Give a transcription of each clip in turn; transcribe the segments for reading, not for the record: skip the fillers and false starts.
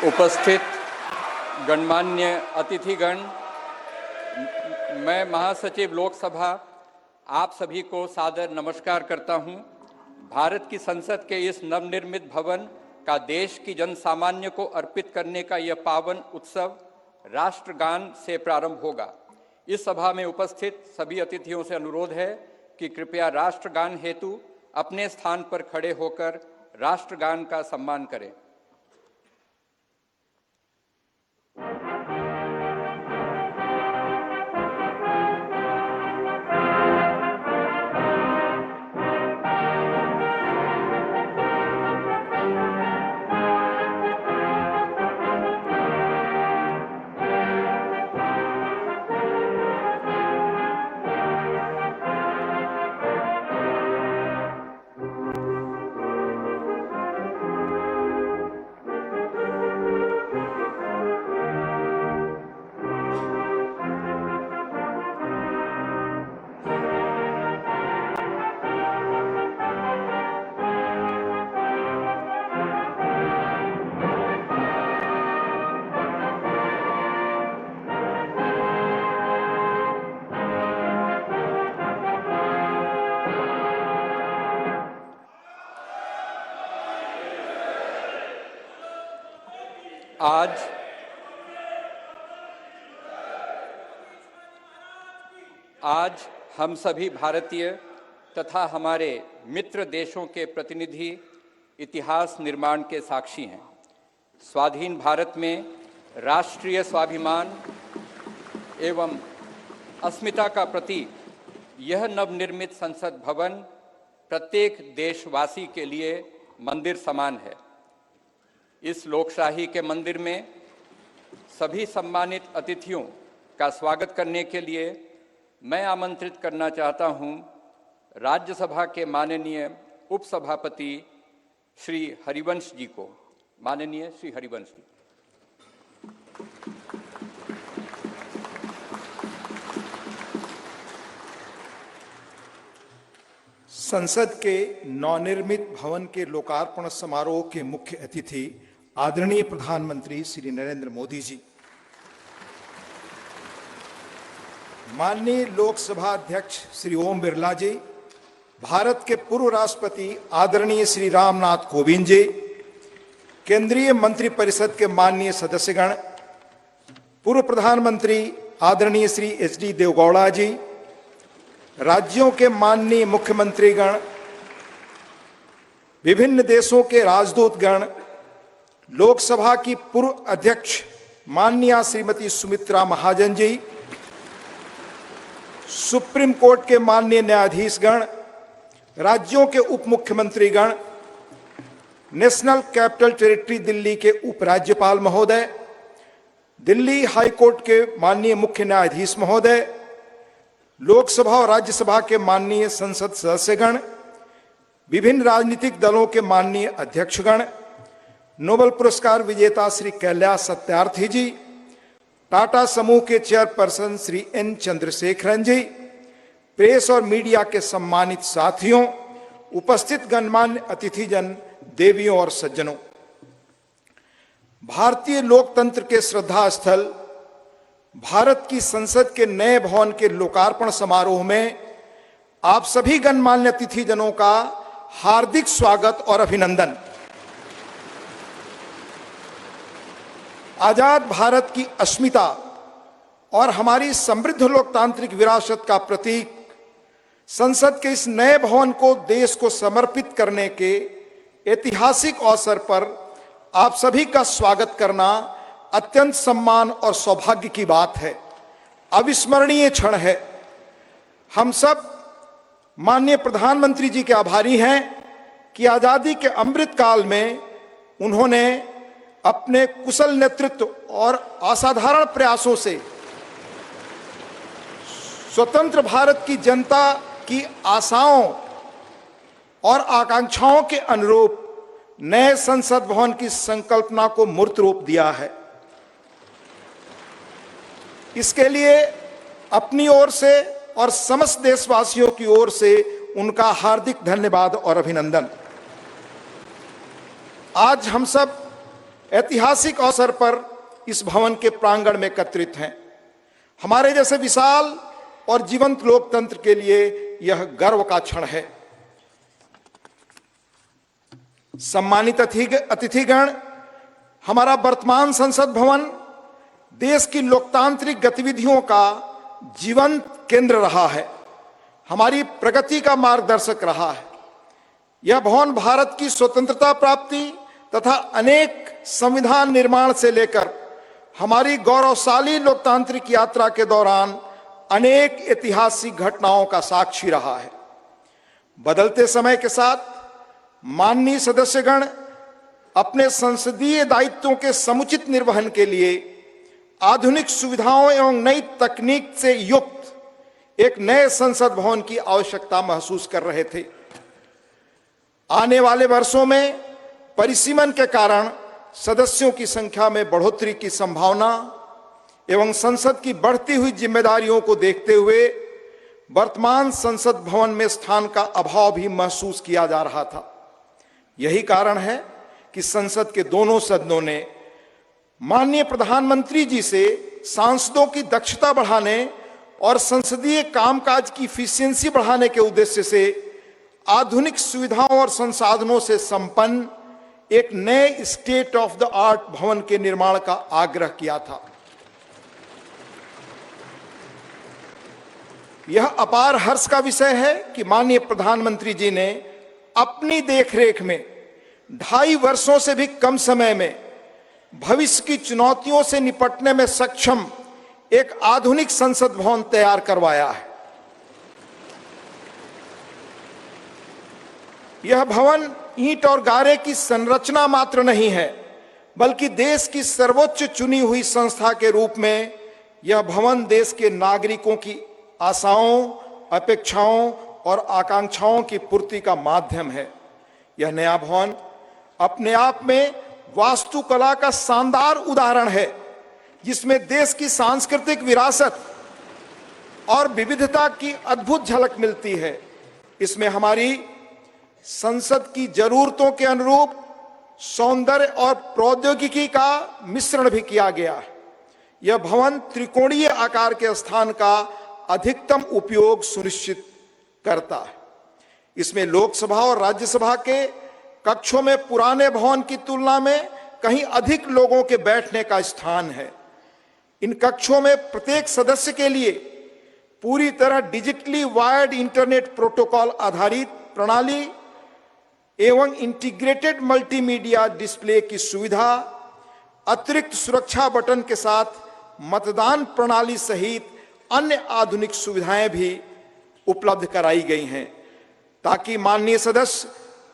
उपस्थित गणमान्य अतिथिगण, मैं महासचिव लोकसभा आप सभी को सादर नमस्कार करता हूं। भारत की संसद के इस नवनिर्मित भवन का देश की जन सामान्य को अर्पित करने का यह पावन उत्सव राष्ट्रगान से प्रारंभ होगा। इस सभा में उपस्थित सभी अतिथियों से अनुरोध है कि कृपया राष्ट्रगान हेतु अपने स्थान पर खड़े होकर राष्ट्रगान का सम्मान करें। आज हम सभी भारतीय तथा हमारे मित्र देशों के प्रतिनिधि इतिहास निर्माण के साक्षी हैं। स्वाधीन भारत में राष्ट्रीय स्वाभिमान एवं अस्मिता का प्रतीक यह नवनिर्मित संसद भवन प्रत्येक देशवासी के लिए मंदिर समान है। इस लोकशाही के मंदिर में सभी सम्मानित अतिथियों का स्वागत करने के लिए मैं आमंत्रित करना चाहता हूं राज्यसभा के माननीय उपसभापति श्री हरिवंश जी को। माननीय श्री हरिवंश जी। संसद के नवनिर्मित भवन के लोकार्पण समारोह के मुख्य अतिथि आदरणीय प्रधानमंत्री श्री नरेंद्र मोदी जी, माननीय लोकसभा अध्यक्ष श्री ओम बिरला जी, भारत के पूर्व राष्ट्रपति आदरणीय श्री रामनाथ कोविंद जी, केंद्रीय मंत्रिपरिषद के माननीय सदस्यगण, पूर्व प्रधानमंत्री आदरणीय श्री एच.डी. देवेगौड़ा जी, राज्यों के माननीय मुख्यमंत्रीगण, विभिन्न देशों के राजदूतगण, लोकसभा की पूर्व अध्यक्ष माननीय श्रीमती सुमित्रा महाजन जी, सुप्रीम कोर्ट के माननीय न्यायाधीशगण, राज्यों के उप मुख्यमंत्रीगण, नेशनल कैपिटल टेरिटरी दिल्ली के उपराज्यपाल महोदय, दिल्ली हाई कोर्ट के माननीय मुख्य न्यायाधीश महोदय, लोकसभा और राज्यसभा के माननीय संसद सदस्यगण, विभिन्न राजनीतिक दलों के माननीय अध्यक्षगण, नोबेल पुरस्कार विजेता श्री कैलाश सत्यार्थी जी, टाटा समूह के चेयरपर्सन श्री एन चंद्रशेखरन जी, प्रेस और मीडिया के सम्मानित साथियों, उपस्थित गणमान्य अतिथिजन, देवियों और सज्जनों, भारतीय लोकतंत्र के श्रद्धा स्थल भारत की संसद के नए भवन के लोकार्पण समारोह में आप सभी गणमान्य अतिथिजनों का हार्दिक स्वागत और अभिनंदन। आजाद भारत की अस्मिता और हमारी समृद्ध लोकतांत्रिक विरासत का प्रतीक संसद के इस नए भवन को देश को समर्पित करने के ऐतिहासिक अवसर पर आप सभी का स्वागत करना अत्यंत सम्मान और सौभाग्य की बात है, अविस्मरणीय क्षण है। हम सब माननीय प्रधानमंत्री जी के आभारी हैं कि आजादी के अमृत काल में उन्होंने अपने कुशल नेतृत्व और असाधारण प्रयासों से स्वतंत्र भारत की जनता की आशाओं और आकांक्षाओं के अनुरूप नए संसद भवन की संकल्पना को मूर्त रूप दिया है। इसके लिए अपनी ओर से और समस्त देशवासियों की ओर से उनका हार्दिक धन्यवाद और अभिनंदन। आज हम सब ऐतिहासिक अवसर पर इस भवन के प्रांगण में एकत्रित हैं। हमारे जैसे विशाल और जीवंत लोकतंत्र के लिए यह गर्व का क्षण है। सम्मानित अतिथिगण, हमारा वर्तमान संसद भवन देश की लोकतांत्रिक गतिविधियों का जीवंत केंद्र रहा है, हमारी प्रगति का मार्गदर्शक रहा है। यह भवन भारत की स्वतंत्रता प्राप्ति तथा अनेक संविधान निर्माण से लेकर हमारी गौरवशाली लोकतांत्रिक यात्रा के दौरान अनेक ऐतिहासिक घटनाओं का साक्षी रहा है। बदलते समय के साथ माननीय सदस्यगण अपने संसदीय दायित्वों के समुचित निर्वहन के लिए आधुनिक सुविधाओं एवं नई तकनीक से युक्त एक नए संसद भवन की आवश्यकता महसूस कर रहे थे। आने वाले वर्षों में परिसीमन के कारण सदस्यों की संख्या में बढ़ोतरी की संभावना एवं संसद की बढ़ती हुई जिम्मेदारियों को देखते हुए वर्तमान संसद भवन में स्थान का अभाव भी महसूस किया जा रहा था। यही कारण है कि संसद के दोनों सदनों ने माननीय प्रधानमंत्री जी से सांसदों की दक्षता बढ़ाने और संसदीय कामकाज की इफिशियंसी बढ़ाने के उद्देश्य से आधुनिक सुविधाओं और संसाधनों से संपन्न एक नए स्टेट ऑफ द आर्ट भवन के निर्माण का आग्रह किया था। यह अपार हर्ष का विषय है कि माननीय प्रधानमंत्री जी ने अपनी देखरेख में 2.5 वर्षों से भी कम समय में भविष्य की चुनौतियों से निपटने में सक्षम एक आधुनिक संसद भवन तैयार करवाया है। यह भवन ईंट और गारे की संरचना मात्र नहीं है, बल्कि देश की सर्वोच्च चुनी हुई संस्था के रूप में यह भवन देश के नागरिकों की आशाओं, अपेक्षाओं और आकांक्षाओं की पूर्ति का माध्यम है। यह नया भवन अपने आप में वास्तुकला का शानदार उदाहरण है, जिसमें देश की सांस्कृतिक विरासत और विविधता की अद्भुत झलक मिलती है। इसमें हमारी संसद की जरूरतों के अनुरूप सौंदर्य और प्रौद्योगिकी का मिश्रण भी किया गया है। यह भवन त्रिकोणीय आकार के स्थान का अधिकतम उपयोग सुनिश्चित करता है। इसमें लोकसभा और राज्यसभा के कक्षों में पुराने भवन की तुलना में कहीं अधिक लोगों के बैठने का स्थान है। इन कक्षों में प्रत्येक सदस्य के लिए पूरी तरह डिजिटली वायर्ड इंटरनेट प्रोटोकॉल आधारित प्रणाली एवं इंटीग्रेटेड मल्टीमीडिया डिस्प्ले की सुविधा, अतिरिक्त सुरक्षा बटन के साथ मतदान प्रणाली सहित अन्य आधुनिक सुविधाएं भी उपलब्ध कराई गई हैं, ताकि माननीय सदस्य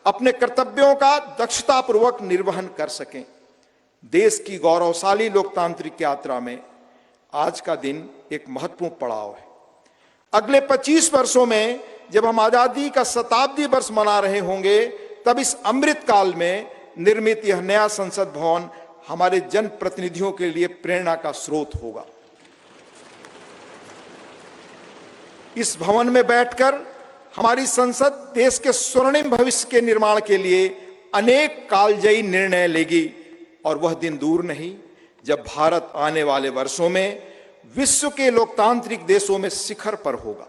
अपने कर्तव्यों का दक्षतापूर्वक निर्वहन कर सकें। देश की गौरवशाली लोकतांत्रिक यात्रा में आज का दिन एक महत्वपूर्ण पड़ाव है। अगले 25 वर्षों में जब हम आजादी का शताब्दी वर्ष मना रहे होंगे, तब इस अमृत काल में निर्मित यह नया संसद भवन हमारे जनप्रतिनिधियों के लिए प्रेरणा का स्रोत होगा। इस भवन में बैठकर हमारी संसद देश के स्वर्णिम भविष्य के निर्माण के लिए अनेक कालजयी निर्णय लेगी, और वह दिन दूर नहीं जब भारत आने वाले वर्षों में विश्व के लोकतांत्रिक देशों में शिखर पर होगा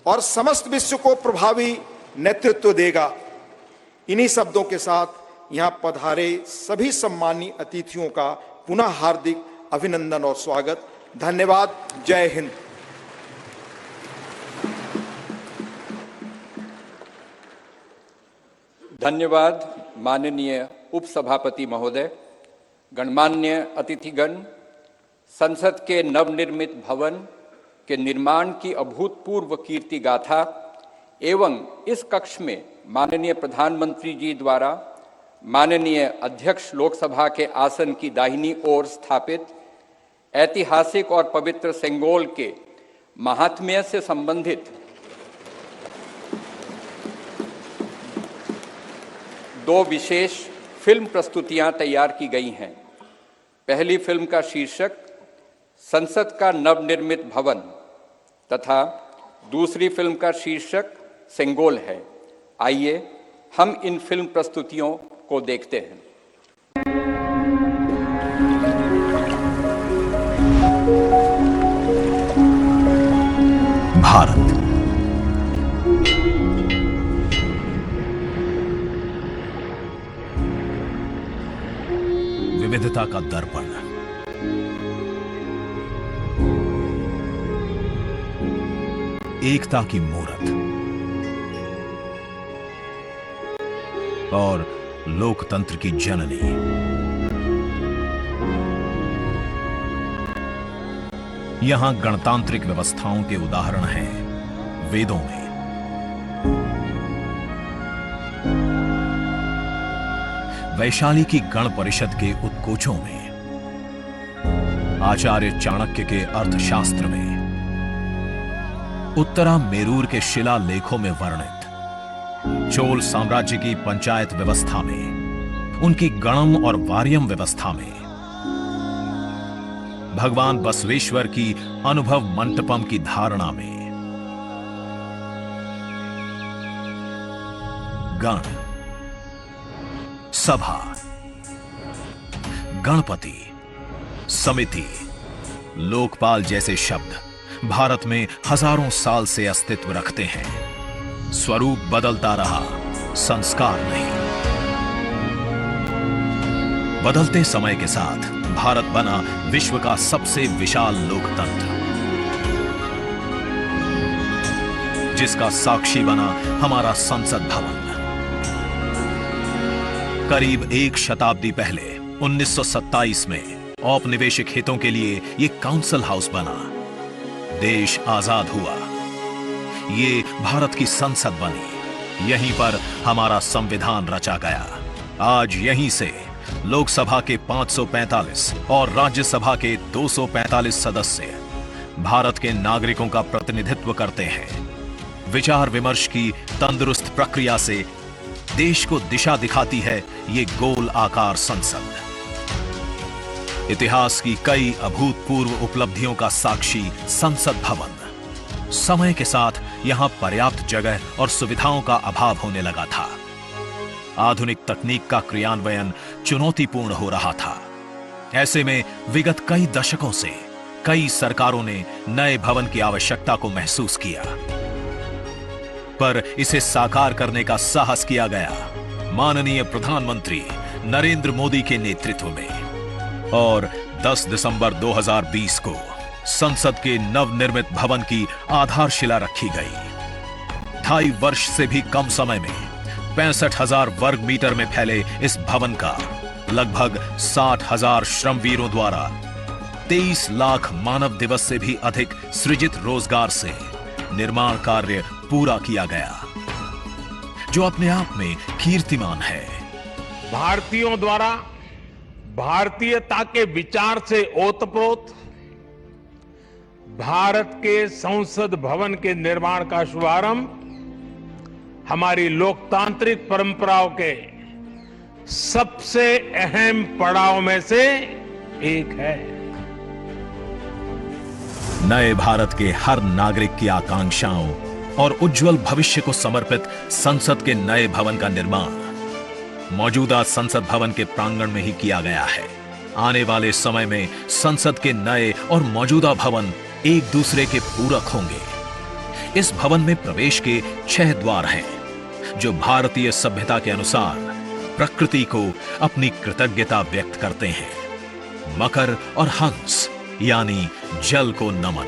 और समस्त विश्व को प्रभावी नेतृत्व देगा। इन्हीं शब्दों के साथ यहां पधारे सभी सम्मानीय अतिथियों का पुनः हार्दिक अभिनंदन और स्वागत। धन्यवाद। जय हिंद। धन्यवाद माननीय उपसभापति महोदय। गणमान्य अतिथिगण, संसद के नवनिर्मित भवन के निर्माण की अभूतपूर्व कीर्ति गाथा एवं इस कक्ष में माननीय प्रधानमंत्री जी द्वारा माननीय अध्यक्ष लोकसभा के आसन की दाहिनी ओर स्थापित ऐतिहासिक और पवित्र सेंगोल के महात्म्य से संबंधित 2 विशेष फिल्म प्रस्तुतियां तैयार की गई हैं। पहली फिल्म का शीर्षक संसद का नवनिर्मित भवन तथा दूसरी फिल्म का शीर्षक सेंगोल है। आइए हम इन फिल्म प्रस्तुतियों को देखते हैं। एकता का दर्पण। एकता की मूरत और लोकतंत्र की जननी। यहां गणतांत्रिक व्यवस्थाओं के उदाहरण हैं वेदों में। वैशाली की गण परिषद के उत्कोचों में, आचार्य चाणक्य के अर्थशास्त्र में, उत्तरा मेरूर के शिलालेखों में वर्णित चोल साम्राज्य की पंचायत व्यवस्था में, उनकी गणम और वार्यम व्यवस्था में, भगवान बसवेश्वर की अनुभव मंटपम की धारणा में। गण, सभा, गणपति, समिति, लोकपाल जैसे शब्द भारत में हजारों साल से अस्तित्व रखते हैं। स्वरूप बदलता रहा, संस्कार नहीं। बदलते समय के साथ भारत बना विश्व का सबसे विशाल लोकतंत्र, जिसका साक्षी बना हमारा संसद भवन। करीब एक शताब्दी पहले 1927 में औपनिवेशिक हितों के लिए यह काउंसिल हाउस बना। देश आजाद हुआ, ये भारत की संसद बनी। यहीं पर हमारा संविधान रचा गया। आज यहीं से लोकसभा के 545 और राज्यसभा के 245 सदस्य भारत के नागरिकों का प्रतिनिधित्व करते हैं। विचार विमर्श की तंदुरुस्त प्रक्रिया से देश को दिशा दिखाती है ये गोल आकार संसद। इतिहास की कई अभूतपूर्व उपलब्धियों का साक्षी संसद भवन। समय के साथ यहां पर्याप्त जगह और सुविधाओं का अभाव होने लगा था। आधुनिक तकनीक का क्रियान्वयन चुनौतीपूर्ण हो रहा था। ऐसे में विगत कई दशकों से कई सरकारों ने नए भवन की आवश्यकता को महसूस किया, पर इसे साकार करने का साहस किया गया माननीय प्रधानमंत्री नरेंद्र मोदी के नेतृत्व में। और 10 दिसंबर 2020 को संसद के नवनिर्मित भवन की आधारशिला रखी गई। 2.5 वर्ष से भी कम समय में 65,000 वर्ग मीटर में फैले इस भवन का लगभग 60,000 श्रमवीरों द्वारा 23 लाख मानव दिवस से भी अधिक सृजित रोजगार से निर्माण कार्य पूरा किया गया, जो अपने आप में कीर्तिमान है। भारतीयों द्वारा भारतीयता के विचार से ओतप्रोत भारत के संसद भवन के निर्माण का शुभारंभ हमारी लोकतांत्रिक परंपराओं के सबसे अहम पड़ाव में से एक है। नए भारत के हर नागरिक की आकांक्षाओं और उज्जवल भविष्य को समर्पित संसद के नए भवन का निर्माण मौजूदा संसद भवन के प्रांगण में ही किया गया है। आने वाले समय में संसद के नए और मौजूदा भवन एक दूसरे के पूरक होंगे। इस भवन में प्रवेश के 6 द्वार हैं, जो भारतीय सभ्यता के अनुसार प्रकृति को अपनी कृतज्ञता व्यक्त करते हैं। मकर और हंस यानी जल को नमन,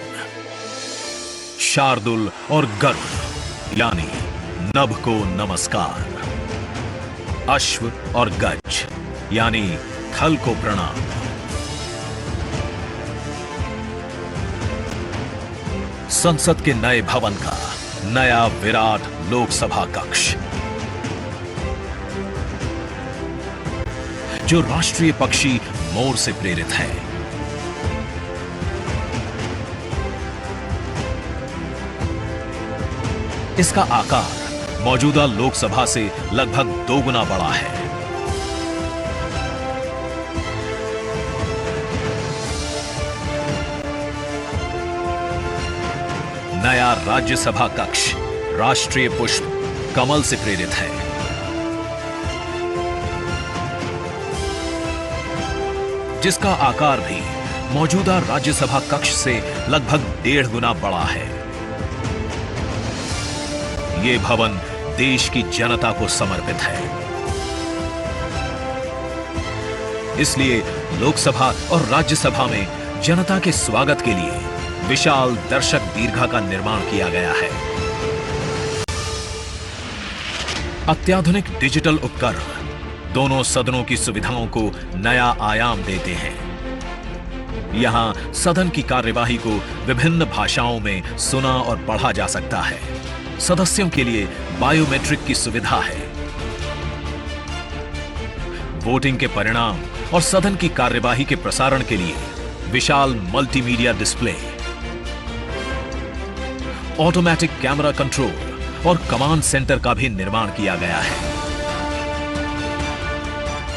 शार्दुल और गरुड़ यानी नभ को नमस्कार, अश्व और गज यानी थल को प्रणाम। संसद के नए भवन का नया विराट लोकसभा कक्ष, जो राष्ट्रीय पक्षी मोर से प्रेरित है। इसका आकार मौजूदा लोकसभा से लगभग 2 गुना बड़ा है। नया राज्यसभा कक्ष राष्ट्रीय पुष्प कमल से प्रेरित है। जिसका आकार भी मौजूदा राज्यसभा कक्ष से लगभग 1.5 गुना बड़ा है। यह भवन देश की जनता को समर्पित है। इसलिए लोकसभा और राज्यसभा में जनता के स्वागत के लिए विशाल दर्शक दीर्घा का निर्माण किया गया है। अत्याधुनिक डिजिटल उपकरण दोनों सदनों की सुविधाओं को नया आयाम देते हैं। यहां सदन की कार्यवाही को विभिन्न भाषाओं में सुना और पढ़ा जा सकता है। सदस्यों के लिए बायोमेट्रिक की सुविधा है। वोटिंग के परिणाम और सदन की कार्यवाही के प्रसारण के लिए विशाल multimedia display, automatic camera control और कमांड सेंटर का भी निर्माण किया गया है।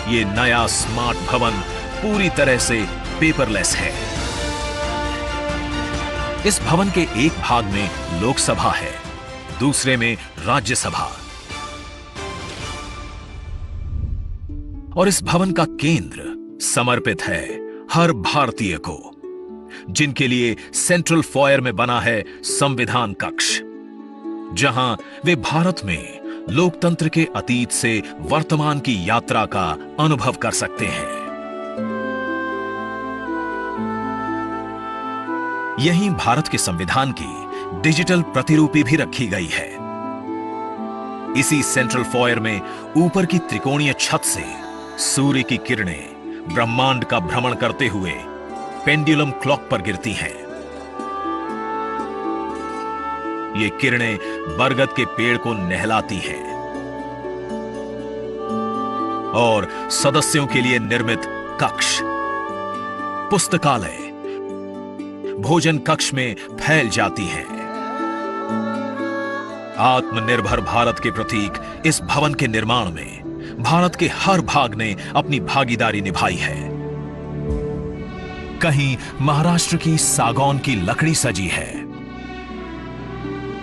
ये नया स्मार्ट भवन पूरी तरह से पेपरलेस है। इस भवन के एक भाग में लोकसभा है, दूसरे में राज्यसभा। और इस भवन का केंद्र समर्पित है हर भारतीय को, जिनके लिए सेंट्रल फॉयर में बना है संविधान कक्ष, जहां वे भारत में लोकतंत्र के अतीत से वर्तमान की यात्रा का अनुभव कर सकते हैं। यहीं भारत के संविधान की डिजिटल प्रतिरूपी भी रखी गई है। इसी सेंट्रल फॉयर में ऊपर की त्रिकोणीय छत से सूर्य की किरणें ब्रह्मांड का भ्रमण करते हुए पेंडुलम क्लॉक पर गिरती हैं। ये किरणें बरगद के पेड़ को नहलाती हैं और सदस्यों के लिए निर्मित कक्ष, पुस्तकालय, भोजन कक्ष में फैल जाती हैं। आत्मनिर्भर भारत के प्रतीक इस भवन के निर्माण में भारत के हर भाग ने अपनी भागीदारी निभाई है। कहीं महाराष्ट्र की सागौन की लकड़ी सजी है,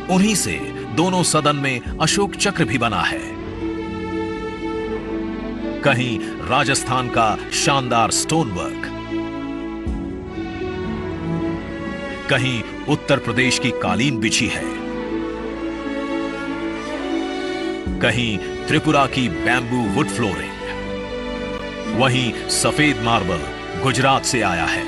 उन्हीं से दोनों सदन में अशोक चक्र भी बना है। कहीं राजस्थान का शानदार स्टोन वर्क, कहीं उत्तर प्रदेश की कालीन बिछी है, कहीं त्रिपुरा की बैम्बू वुड फ्लोरिंग, वहीं सफेद मार्बल गुजरात से आया है।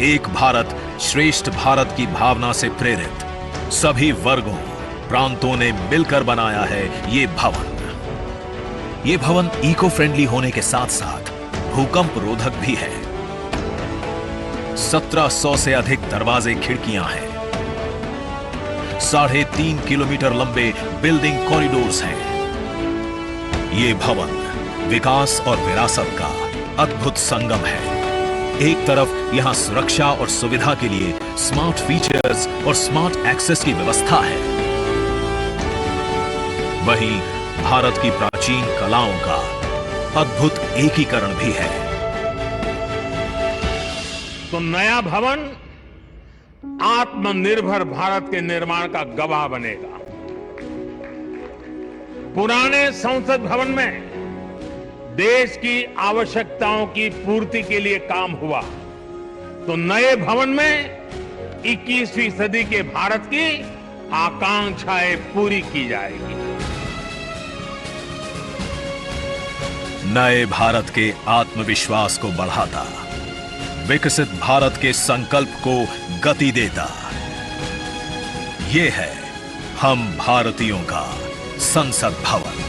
एक भारत श्रेष्ठ भारत की भावना से प्रेरित सभी वर्गों, प्रांतों ने मिलकर बनाया है ये भवन। ये भवन इको फ्रेंडली होने के साथ साथ भूकंप रोधक भी है। 1700 से अधिक दरवाजे, खिड़कियां हैं। 3.5 किलोमीटर लंबे बिल्डिंग कॉरिडोर्स हैं। ये भवन विकास और विरासत का अद्भुत संगम है। एक तरफ यहां सुरक्षा और सुविधा के लिए स्मार्ट फीचर्स और स्मार्ट एक्सेस की व्यवस्था है, वहीं भारत की प्राचीन कलाओं का अद्भुत एकीकरण भी है। तो नया भवन आत्मनिर्भर भारत के निर्माण का गवाह बनेगा। पुराने संसद भवन में देश की आवश्यकताओं की पूर्ति के लिए काम हुआ, तो नए भवन में 21वीं सदी के भारत की आकांक्षाएं पूरी की जाएगी। नए भारत के आत्मविश्वास को बढ़ाता, विकसित भारत के संकल्प को गति देता, ये है हम भारतीयों का संसद भवन।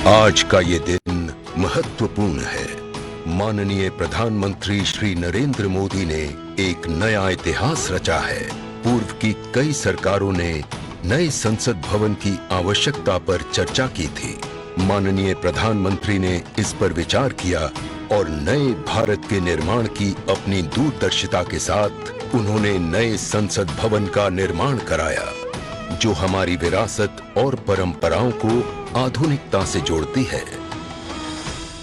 आज का ये दिन महत्वपूर्ण है। माननीय प्रधानमंत्री श्री नरेंद्र मोदी ने एक नया इतिहास रचा है। पूर्व की कई सरकारों ने नए संसद भवन की आवश्यकता पर चर्चा की थी। माननीय प्रधानमंत्री ने इस पर विचार किया और नए भारत के निर्माण की अपनी दूरदर्शिता के साथ उन्होंने नए संसद भवन का निर्माण कराया, जो हमारी विरासत और परंपराओं को आधुनिकता से जोड़ती है।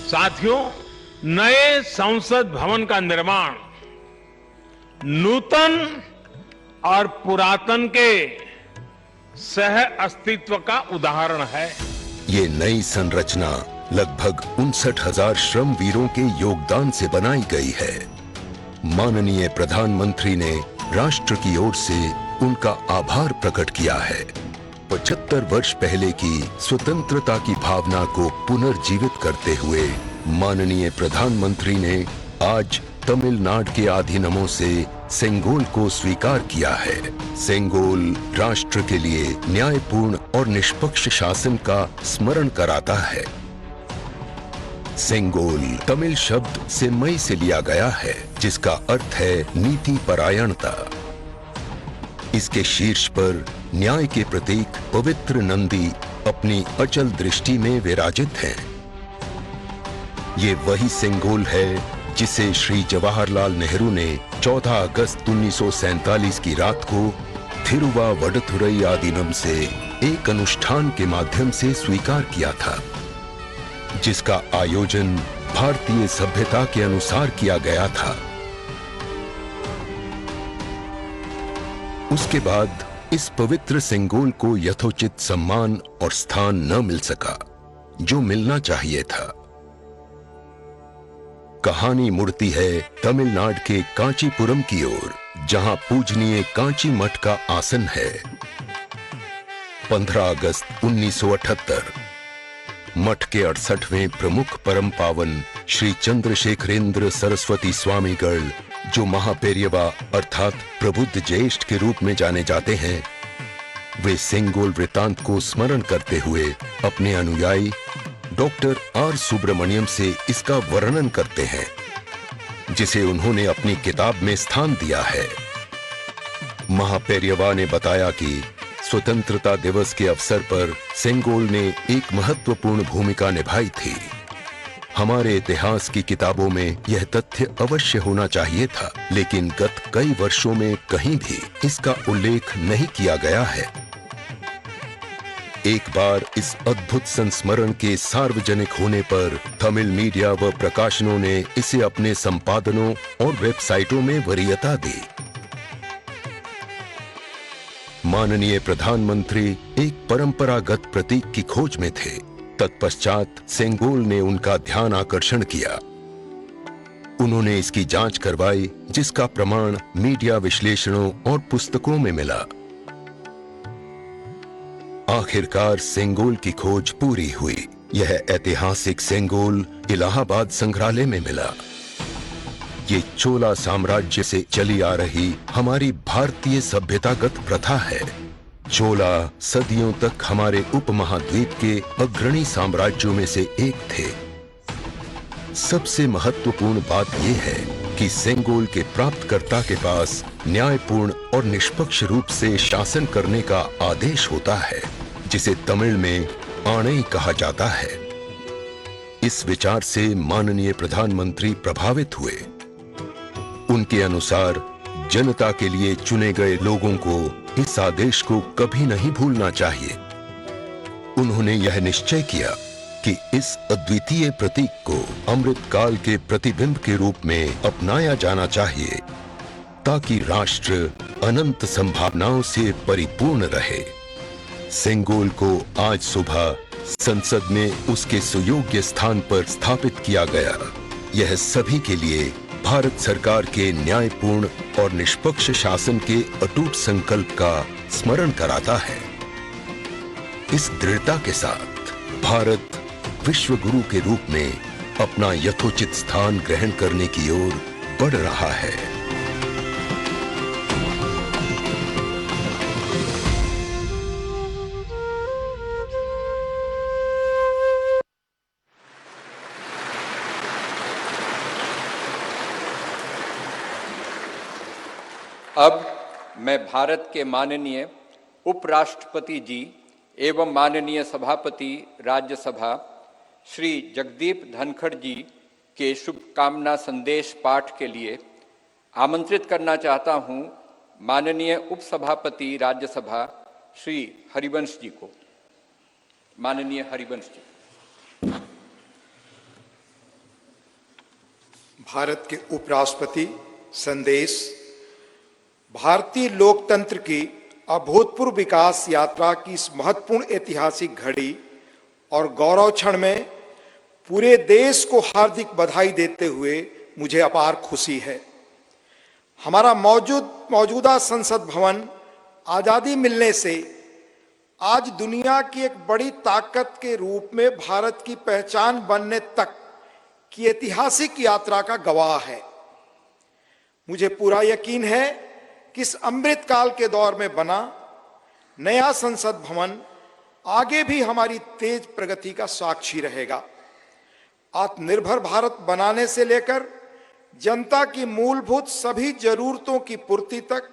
साथियों, नए संसद भवन का निर्माण नूतन और पुरातन के सह अस्तित्व का उदाहरण है। ये नई संरचना लगभग 59,000 श्रम वीरों के योगदान से बनाई गई है। माननीय प्रधानमंत्री ने राष्ट्र की ओर से उनका आभार प्रकट किया है। 75 वर्ष पहले की स्वतंत्रता की भावना को पुनर्जीवित करते हुए माननीय प्रधानमंत्री ने आज तमिलनाडु के अधीनमों से सेंगोल को स्वीकार किया है। सेंगोल राष्ट्र के लिए न्यायपूर्ण और निष्पक्ष शासन का स्मरण कराता है। सेंगोल तमिल शब्द से मई से लिया गया है, जिसका अर्थ है नीति परायणता। इसके शीर्ष पर न्याय के प्रतीक पवित्र नंदी अपनी अचल दृष्टि में विराजित हैं। ये वही सेंगोल है जिसे श्री जवाहरलाल नेहरू ने 14 अगस्त 1947 की रात को थिरुवावडथुरई आदीनम से एक अनुष्ठान के माध्यम से स्वीकार किया था, जिसका आयोजन भारतीय सभ्यता के अनुसार किया गया था। उसके बाद इस पवित्र सेंगोल को यथोचित सम्मान और स्थान न मिल सका जो मिलना चाहिए था। कहानी मुड़ती है तमिलनाडु के कांचीपुरम की ओर, जहां पूजनीय कांची मठ का आसन है। 15 अगस्त 1978 मठ के 68वें प्रमुख परम पावन श्री चंद्रशेखरेंद्र सरस्वती स्वामीगढ़, जो महापेरियवा अर्थात प्रबुद्ध ज्येष्ठ के रूप में जाने जाते हैं, वे सेंगोल वृत्तांत को स्मरण करते हुए अपने अनुयायी डॉक्टर आर सुब्रमण्यम से इसका वर्णन करते हैं, जिसे उन्होंने अपनी किताब में स्थान दिया है। महापेरियवा ने बताया कि स्वतंत्रता दिवस के अवसर पर सेंगोल ने एक महत्वपूर्ण भूमिका निभाई थी। हमारे इतिहास की किताबों में यह तथ्य अवश्य होना चाहिए था, लेकिन गत कई वर्षों में कहीं भी इसका उल्लेख नहीं किया गया है। एक बार इस अद्भुत संस्मरण के सार्वजनिक होने पर तमिल मीडिया व प्रकाशनों ने इसे अपने संपादनों और वेबसाइटों में वरीयता दी। माननीय प्रधानमंत्री एक परंपरागत प्रतीक की खोज में थे। तत्पश्चात सेंगोल ने उनका ध्यान आकर्षण किया। उन्होंने इसकी जांच करवाई, जिसका प्रमाण मीडिया विश्लेषणों और पुस्तकों में मिला। आखिरकार सेंगोल की खोज पूरी हुई। यह ऐतिहासिक सेंगोल इलाहाबाद संग्रहालय में मिला। ये चोला साम्राज्य से चली आ रही हमारी भारतीय सभ्यतागत प्रथा है। चोला सदियों तक हमारे उपमहाद्वीप के अग्रणी साम्राज्यों में से एक थे। सबसे महत्वपूर्ण बात यह है कि सेंगोल के प्राप्तकर्ता के पास न्यायपूर्ण और निष्पक्ष रूप से शासन करने का आदेश होता है, जिसे तमिल में आणई कहा जाता है। इस विचार से माननीय प्रधानमंत्री प्रभावित हुए। उनके अनुसार जनता के लिए चुने गए लोगों को इस आदेश को कभी नहीं भूलना चाहिए। उन्होंने यह निश्चय किया कि इस अद्वितीय प्रतीक को अमृत काल के प्रतिबिंब के रूप में अपनाया जाना चाहिए, ताकि राष्ट्र अनंत संभावनाओं से परिपूर्ण रहे। सेंगोल को आज सुबह संसद में उसके सुयोग्य स्थान पर स्थापित किया गया। यह सभी के लिए भारत सरकार के न्यायपूर्ण और निष्पक्ष शासन के अटूट संकल्प का स्मरण कराता है। इस दृढ़ता के साथ भारत विश्व गुरु के रूप में अपना यथोचित स्थान ग्रहण करने की ओर बढ़ रहा है। अब मैं भारत के माननीय उपराष्ट्रपति जी एवं माननीय सभापति राज्यसभा श्री जगदीप धनखड़ जी के शुभकामना संदेश पाठ के लिए आमंत्रित करना चाहता हूं माननीय उपसभापति राज्यसभा श्री हरिवंश जी को। माननीय हरिवंश जी। भारत के उपराष्ट्रपति संदेश। भारतीय लोकतंत्र की अभूतपूर्व विकास यात्रा की इस महत्वपूर्ण ऐतिहासिक घड़ी और गौरव क्षण में पूरे देश को हार्दिक बधाई देते हुए मुझे अपार खुशी है। हमारा मौजूदा संसद भवन आजादी मिलने से आज दुनिया की एक बड़ी ताकत के रूप में भारत की पहचान बनने तक की ऐतिहासिक यात्रा का गवाह है। मुझे पूरा यकीन है कि इस अमृतकाल के दौर में बना नया संसद भवन आगे भी हमारी तेज प्रगति का साक्षी रहेगा। आत्मनिर्भर भारत बनाने से लेकर जनता की मूलभूत सभी जरूरतों की पूर्ति तक,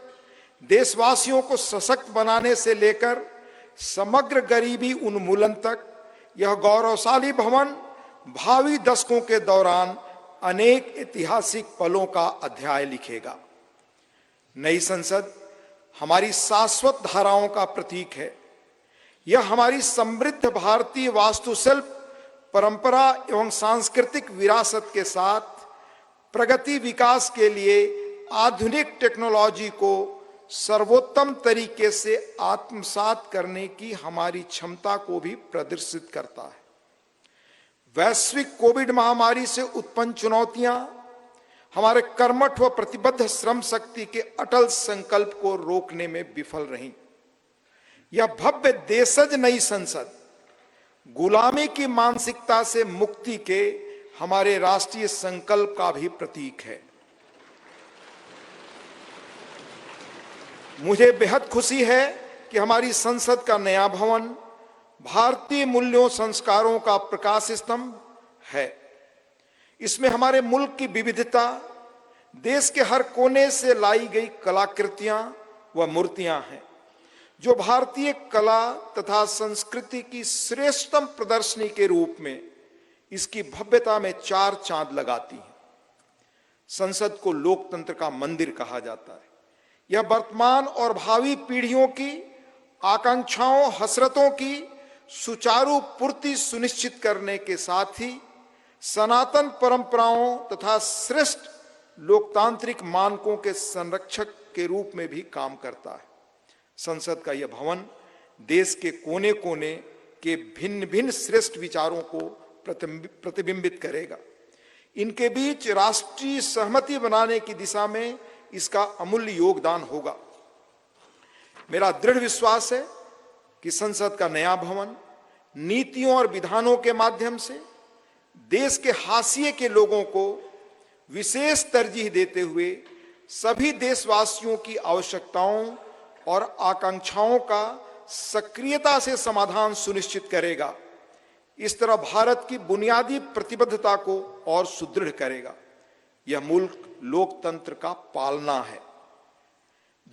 देशवासियों को सशक्त बनाने से लेकर समग्र गरीबी उन्मूलन तक, यह गौरवशाली भवन भावी दशकों के दौरान अनेक ऐतिहासिक पलों का अध्याय लिखेगा। नई संसद हमारी शाश्वत धाराओं का प्रतीक है। यह हमारी समृद्ध भारतीय वास्तुशिल्प, परंपरा एवं सांस्कृतिक विरासत के साथ प्रगति विकास के लिए आधुनिक टेक्नोलॉजी को सर्वोत्तम तरीके से आत्मसात करने की हमारी क्षमता को भी प्रदर्शित करता है। वैश्विक कोविड महामारी से उत्पन्न चुनौतियां हमारे कर्मठ व प्रतिबद्ध श्रम शक्ति के अटल संकल्प को रोकने में विफल रहीं। यह भव्य देशज नई संसद गुलामी की मानसिकता से मुक्ति के हमारे राष्ट्रीय संकल्प का भी प्रतीक है। मुझे बेहद खुशी है कि हमारी संसद का नया भवन भारतीय मूल्यों संस्कारों का प्रकाश स्तंभ है। इसमें हमारे मुल्क की विविधता, देश के हर कोने से लाई गई कलाकृतियां व मूर्तियां हैं, जो भारतीय कला तथा संस्कृति की श्रेष्ठतम प्रदर्शनी के रूप में इसकी भव्यता में चार चांद लगाती हैं। संसद को लोकतंत्र का मंदिर कहा जाता है। यह वर्तमान और भावी पीढ़ियों की आकांक्षाओं, हसरतों की सुचारू पूर्ति सुनिश्चित करने के साथ ही सनातन परंपराओं तथा श्रेष्ठ लोकतांत्रिक मानकों के संरक्षक के रूप में भी काम करता है। संसद का यह भवन देश के कोने कोने के भिन्न भिन्न श्रेष्ठ विचारों को प्रतिबिंबित करेगा। इनके बीच राष्ट्रीय सहमति बनाने की दिशा में इसका अमूल्य योगदान होगा। मेरा दृढ़ विश्वास है कि संसद का नया भवन नीतियों और विधानों के माध्यम से देश के हाशिए के लोगों को विशेष तरजीह देते हुए सभी देशवासियों की आवश्यकताओं और आकांक्षाओं का सक्रियता से समाधान सुनिश्चित करेगा। इस तरह भारत की बुनियादी प्रतिबद्धता को और सुदृढ़ करेगा। यह मुल्क लोकतंत्र का पालना है।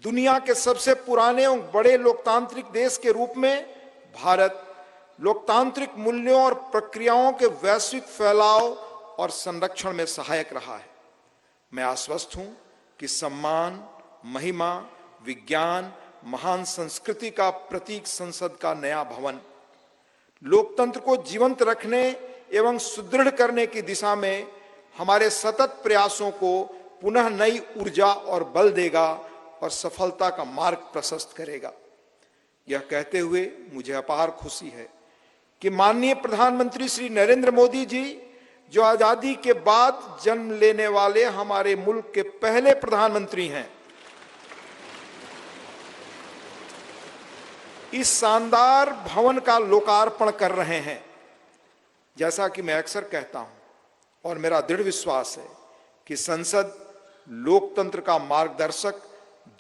दुनिया के सबसे पुराने और बड़े लोकतांत्रिक देश के रूप में भारत लोकतांत्रिक मूल्यों और प्रक्रियाओं के वैश्विक फैलाव और संरक्षण में सहायक रहा है। मैं आश्वस्त हूं कि सम्मान, महिमा, विज्ञान, महान संस्कृति का प्रतीक संसद का नया भवन लोकतंत्र को जीवंत रखने एवं सुदृढ़ करने की दिशा में हमारे सतत प्रयासों को पुनः नई ऊर्जा और बल देगा और सफलता का मार्ग प्रशस्त करेगा। यह कहते हुए मुझे अपार खुशी है कि माननीय प्रधानमंत्री श्री नरेंद्र मोदी जी, जो आजादी के बाद जन्म लेने वाले हमारे मुल्क के पहले प्रधानमंत्री हैं, इस शानदार भवन का लोकार्पण कर रहे हैं। जैसा कि मैं अक्सर कहता हूं और मेरा दृढ़ विश्वास है कि संसद लोकतंत्र का मार्गदर्शक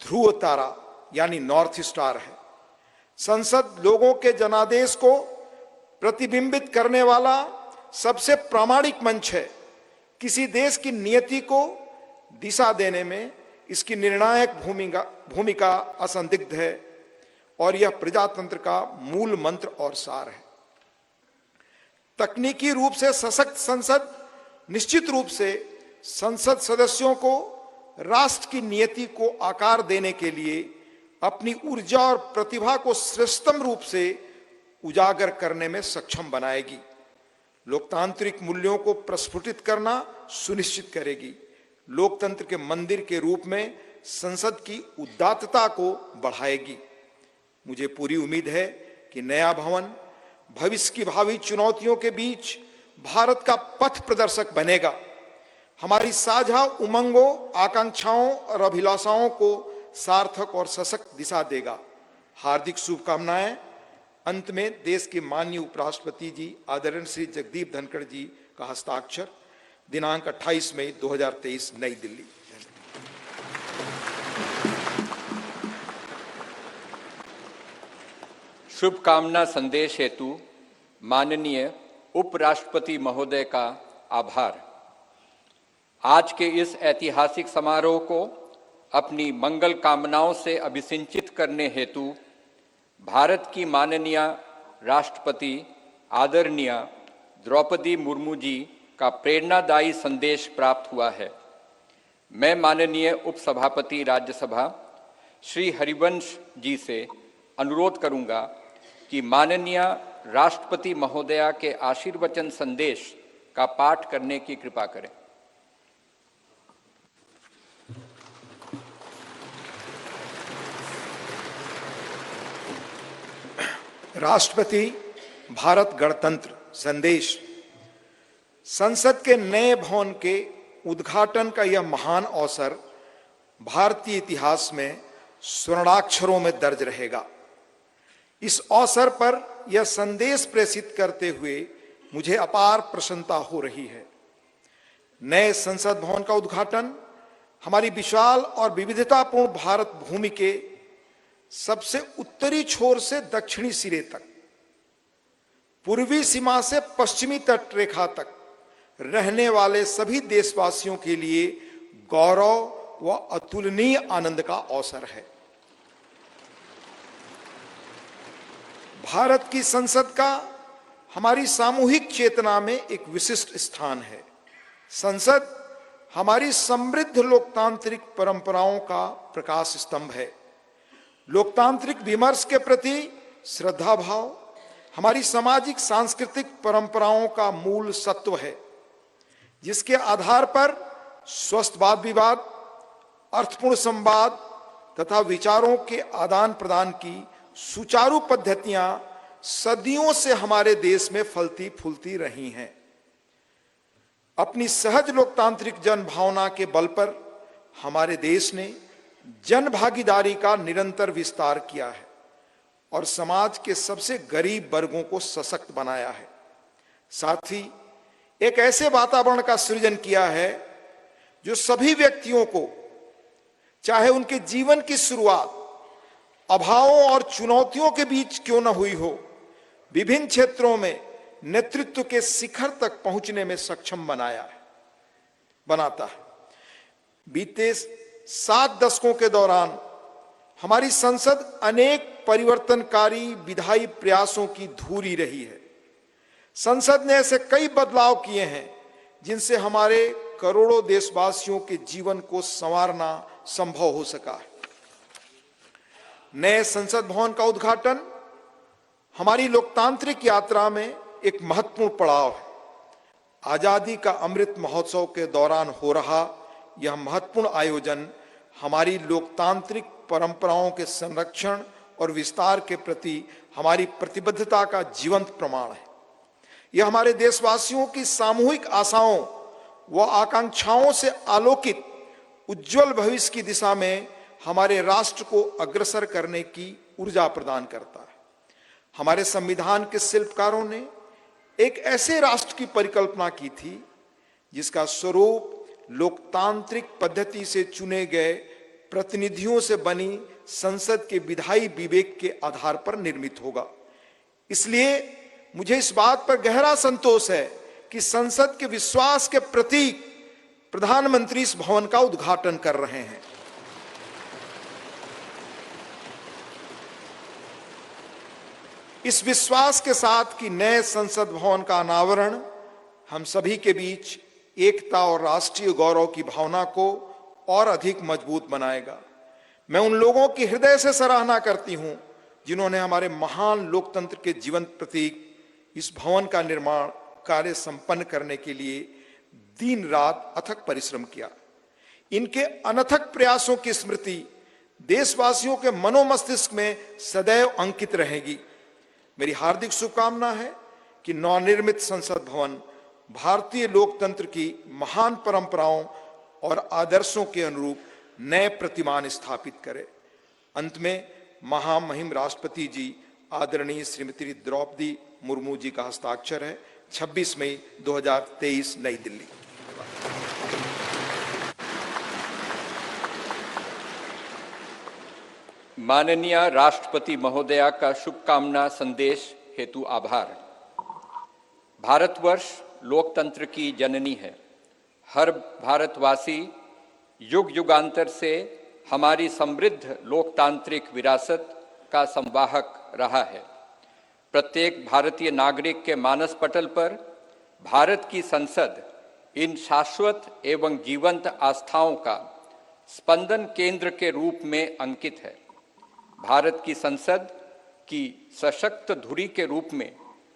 ध्रुव तारा यानी नॉर्थ स्टार है। संसद लोगों के जनादेश को प्रतिबिंबित करने वाला सबसे प्रामाणिक मंच है। किसी देश की नियति को दिशा देने में इसकी निर्णायक भूमिका असंदिग्ध है और यह प्रजातंत्र का मूल मंत्र और सार है। तकनीकी रूप से सशक्त संसद निश्चित रूप से संसद सदस्यों को राष्ट्र की नियति को आकार देने के लिए अपनी ऊर्जा और प्रतिभा को श्रेष्ठतम रूप से उजागर करने में सक्षम बनाएगी। लोकतांत्रिक मूल्यों को प्रस्फुटित करना सुनिश्चित करेगी। लोकतंत्र के मंदिर के रूप में संसद की उदात्तता को बढ़ाएगी मुझे पूरी उम्मीद है कि नया भवन भविष्य की भावी चुनौतियों के बीच भारत का पथ प्रदर्शक बनेगा, हमारी साझा उमंगों, आकांक्षाओं और अभिलाषाओं को सार्थक और सशक्त दिशा देगा। हार्दिक शुभकामनाएं। अंत में देश के माननीय उपराष्ट्रपति जी आदरणीय श्री जगदीप धनखड़ जी का हस्ताक्षर, दिनांक 28 मई 2023, नई दिल्ली। शुभकामना संदेश हेतु माननीय उपराष्ट्रपति महोदय का आभार। आज के इस ऐतिहासिक समारोह को अपनी मंगल कामनाओं से अभिसिंचित करने हेतु भारत की माननीय राष्ट्रपति आदरणीय द्रौपदी मुर्मू जी का प्रेरणादायी संदेश प्राप्त हुआ है। मैं माननीय उपसभापति राज्यसभा श्री हरिवंश जी से अनुरोध करूंगा कि माननीय राष्ट्रपति महोदया के आशीर्वचन संदेश का पाठ करने की कृपा करें। राष्ट्रपति भारत गणतंत्र संदेश। संसद के नए भवन के उद्घाटन का यह महान अवसर भारतीय इतिहास में स्वर्णाक्षरों में दर्ज रहेगा। इस अवसर पर यह संदेश प्रेषित करते हुए मुझे अपार प्रसन्नता हो रही है। नए संसद भवन का उद्घाटन हमारी विशाल और विविधतापूर्ण भारत भूमि के सबसे उत्तरी छोर से दक्षिणी सिरे तक, पूर्वी सीमा से पश्चिमी तट रेखा तक रहने वाले सभी देशवासियों के लिए गौरव व अतुलनीय आनंद का अवसर है। भारत की संसद का हमारी सामूहिक चेतना में एक विशिष्ट स्थान है। संसद हमारी समृद्ध लोकतांत्रिक परंपराओं का प्रकाश स्तंभ है। लोकतांत्रिक विमर्श के प्रति श्रद्धा भाव हमारी सामाजिक सांस्कृतिक परंपराओं का मूल सत्व है, जिसके आधार पर स्वस्थ वाद विवाद, अर्थपूर्ण संवाद तथा विचारों के आदान प्रदान की सुचारू पद्धतियां सदियों से हमारे देश में फलती फूलती रही हैं। अपनी सहज लोकतांत्रिक जन भावना के बल पर हमारे देश ने जन भागीदारी का निरंतर विस्तार किया है और समाज के सबसे गरीब वर्गों को सशक्त बनाया है। साथ ही एक ऐसे वातावरण का सृजन किया है जो सभी व्यक्तियों को, चाहे उनके जीवन की शुरुआत अभावों और चुनौतियों के बीच क्यों न हुई हो, विभिन्न क्षेत्रों में नेतृत्व के शिखर तक पहुंचने में सक्षम बनाता है। बीते 7 दशकों के दौरान हमारी संसद अनेक परिवर्तनकारी विधायी प्रयासों की धूरी रही है। संसद ने ऐसे कई बदलाव किए हैं जिनसे हमारे करोड़ों देशवासियों के जीवन को संवारना संभव हो सका है। नए संसद भवन का उद्घाटन हमारी लोकतांत्रिक यात्रा में एक महत्वपूर्ण पड़ाव है। आजादी का अमृत महोत्सव के दौरान हो रहा यह महत्वपूर्ण आयोजन हमारी लोकतांत्रिक परंपराओं के संरक्षण और विस्तार के प्रति हमारी प्रतिबद्धता का जीवंत प्रमाण है। यह हमारे देशवासियों की सामूहिक आशाओं व आकांक्षाओं से आलोकित उज्जवल भविष्य की दिशा में हमारे राष्ट्र को अग्रसर करने की ऊर्जा प्रदान करता है। हमारे संविधान के शिल्पकारों ने एक ऐसे राष्ट्र की परिकल्पना की थी जिसका स्वरूप लोकतांत्रिक पद्धति से चुने गए प्रतिनिधियों से बनी संसद के विधायी विवेक के आधार पर निर्मित होगा। इसलिए मुझे इस बात पर गहरा संतोष है कि संसद के विश्वास के प्रतीक प्रधानमंत्री इस भवन का उद्घाटन कर रहे हैं। इस विश्वास के साथ कि नए संसद भवन का अनावरण हम सभी के बीच एकता और राष्ट्रीय गौरव की भावना को और अधिक मजबूत बनाएगा। मैं उन लोगों की हृदय से सराहना करती हूं जिन्होंने हमारे महान लोकतंत्र के जीवंत प्रतीक इस भवन का निर्माण कार्य संपन्न करने के लिए दिन रात अथक परिश्रम किया। इनके अनथक प्रयासों की स्मृति देशवासियों के मनोमस्तिष्क में सदैव अंकित रहेगी। मेरी हार्दिक शुभकामना है कि नवनिर्मित संसद भवन भारतीय लोकतंत्र की महान परंपराओं और आदर्शों के अनुरूप नए प्रतिमान स्थापित करे। अंत में महामहिम राष्ट्रपति जी आदरणीय श्रीमती द्रौपदी मुर्मू जी का हस्ताक्षर है। 26 मई 2023 नई दिल्ली। माननीय राष्ट्रपति महोदया का शुभकामना संदेश हेतु आभार। भारतवर्ष लोकतंत्र की जननी है। हर भारतवासी युग युगांतर से हमारी समृद्ध लोकतांत्रिक विरासत का संवाहक रहा है। प्रत्येक भारतीय नागरिक के मानस पटल पर भारत की संसद इन शाश्वत एवं जीवंत आस्थाओं का स्पंदन केंद्र के रूप में अंकित है। भारत की संसद की सशक्त धुरी के रूप में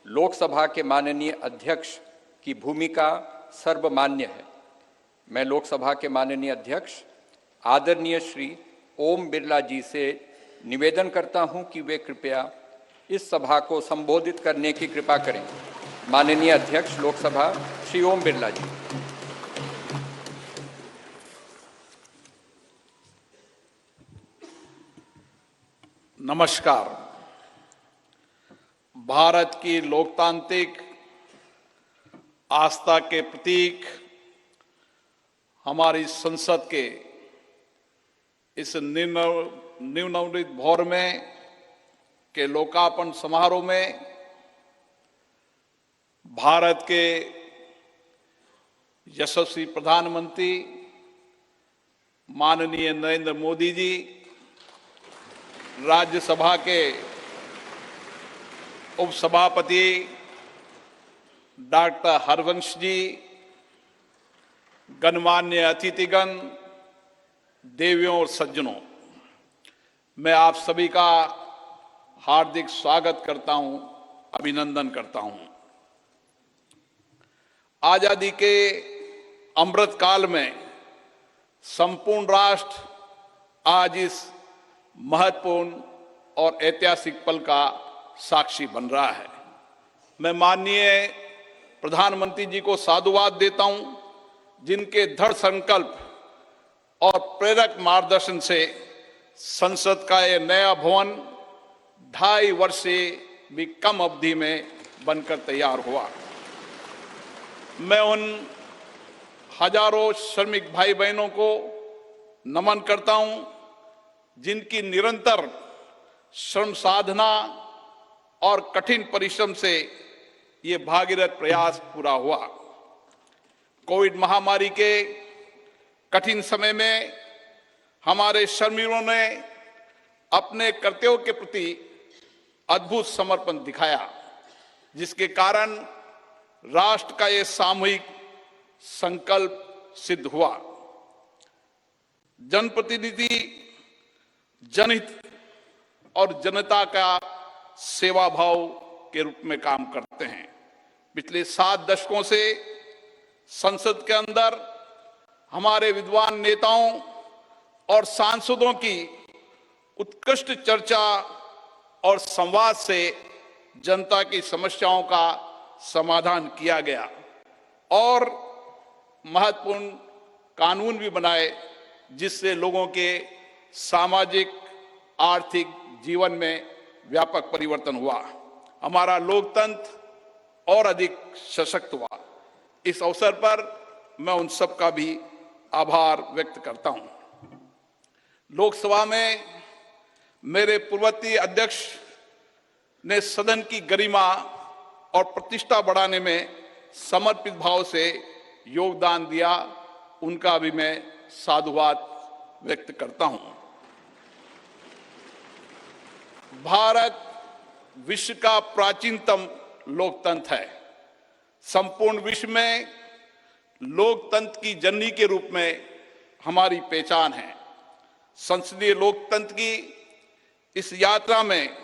लोकसभा के माननीय अध्यक्ष की भूमिका सर्वमान्य है। मैं लोकसभा के माननीय अध्यक्ष आदरणीय श्री ओम बिरला जी से निवेदन करता हूं कि वे कृपया इस सभा को संबोधित करने की कृपा करें। माननीय अध्यक्ष लोकसभा श्री ओम बिरला जी। नमस्कार। भारत की लोकतांत्रिक आस्था के प्रतीक हमारी संसद के इस नवनिर्मित भवन में के लोकार्पण समारोह में भारत के यशस्वी प्रधानमंत्री माननीय नरेंद्र मोदी जी, राज्यसभा के उपसभापति डॉक्टर हरवंश जी, गणमान्य अतिथिगण, देवियों और सज्जनों, मैं आप सभी का हार्दिक स्वागत करता हूं, अभिनंदन करता हूं। आजादी के अमृत काल में संपूर्ण राष्ट्र आज इस महत्वपूर्ण और ऐतिहासिक पल का साक्षी बन रहा है। मैं माननीय प्रधानमंत्री जी को साधुवाद देता हूं, जिनके दृढ़ संकल्प और प्रेरक मार्गदर्शन से संसद का यह नया भवन 2.5 वर्ष से भी कम अवधि में बनकर तैयार हुआ। मैं उन हजारों श्रमिक भाई बहनों को नमन करता हूं, जिनकी निरंतर श्रम साधना और कठिन परिश्रम से ये भागीरथ प्रयास पूरा हुआ। कोविड महामारी के कठिन समय में हमारे श्रमिकों ने अपने कर्तव्यों के प्रति अद्भुत समर्पण दिखाया, जिसके कारण राष्ट्र का ये सामूहिक संकल्प सिद्ध हुआ। जनप्रतिनिधि जनहित और जनता का सेवा भाव के रूप में काम करते हैं। पिछले 7 दशकों से संसद के अंदर हमारे विद्वान नेताओं और सांसदों की उत्कृष्ट चर्चा और संवाद से जनता की समस्याओं का समाधान किया गया और महत्वपूर्ण कानून भी बनाए, जिससे लोगों के सामाजिक आर्थिक जीवन में व्यापक परिवर्तन हुआ। हमारा लोकतंत्र और अधिक सशक्त हुआ। इस अवसर पर मैं उन सब का भी आभार व्यक्त करता हूं। लोकसभा में मेरे पूर्ववर्ती अध्यक्ष ने सदन की गरिमा और प्रतिष्ठा बढ़ाने में समर्पित भाव से योगदान दिया, उनका भी मैं साधुवाद व्यक्त करता हूं। भारत विश्व का प्राचीनतम लोकतंत्र है। संपूर्ण विश्व में लोकतंत्र की जननी के रूप में हमारी पहचान है। संसदीय लोकतंत्र की इस यात्रा में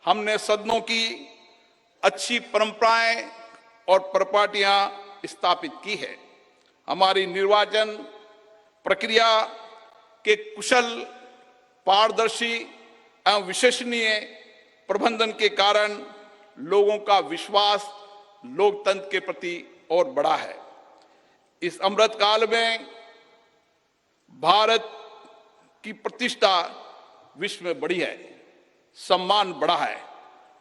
हमने सदनों की अच्छी परंपराएं और प्रपाटियां स्थापित की है। हमारी निर्वाचन प्रक्रिया के कुशल पारदर्शी एवं विश्वसनीय प्रबंधन के कारण लोगों का विश्वास लोकतंत्र के प्रति और बढ़ा है। इस अमृत काल में भारत की प्रतिष्ठा विश्व में बढ़ी है, सम्मान बढ़ा है।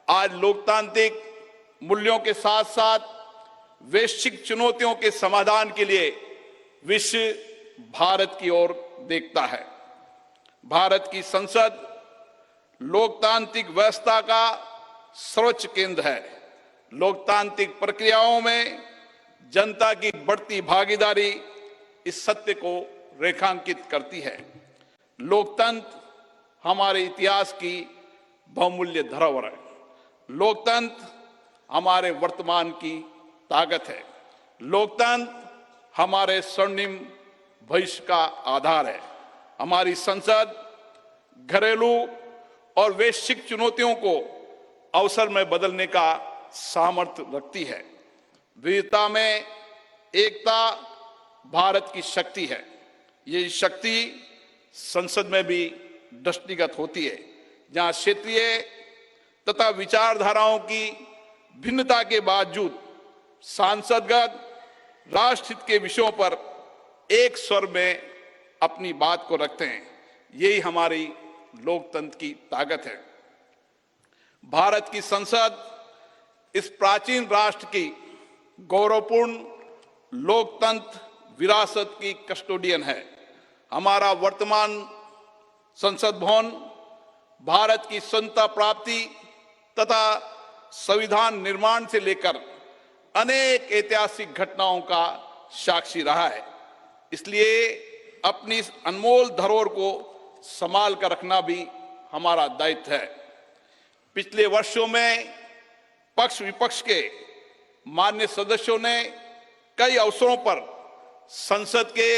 आज लोकतांत्रिक मूल्यों के साथ साथ वैश्विक चुनौतियों के समाधान के लिए विश्व भारत की ओर देखता है। भारत की संसद लोकतांत्रिक व्यवस्था का सर्वोच्च केंद्र है। लोकतांत्रिक प्रक्रियाओं में जनता की बढ़ती भागीदारी इस सत्य को रेखांकित करती है। लोकतंत्र हमारे इतिहास की बहुमूल्य धरोहर है। लोकतंत्र हमारे वर्तमान की ताकत है। लोकतंत्र हमारे स्वर्णिम भविष्य का आधार है। हमारी संसद घरेलू और वैश्विक चुनौतियों को अवसर में बदलने का सामर्थ्य रखती है। विविधता में एकता भारत की शक्ति है। ये शक्ति संसद में भी दृष्टिगत होती है, जहां क्षेत्रीय तथा विचारधाराओं की भिन्नता के बावजूद सांसदगण राष्ट्रहित के विषयों पर एक स्वर में अपनी बात को रखते हैं। यही हमारी लोकतंत्र की ताकत है। भारत की संसद इस प्राचीन राष्ट्र की गौरवपूर्ण लोकतंत्र विरासत की कस्टोडियन है। हमारा वर्तमान संसद भवन भारत की स्वतंत्रता प्राप्ति तथा संविधान निर्माण से लेकर अनेक ऐतिहासिक घटनाओं का साक्षी रहा है। इसलिए अपनी इस अनमोल धरोहर को संभाल कर रखना भी हमारा दायित्व है। पिछले वर्षों में पक्ष विपक्ष के मान्य सदस्यों ने कई अवसरों पर संसद के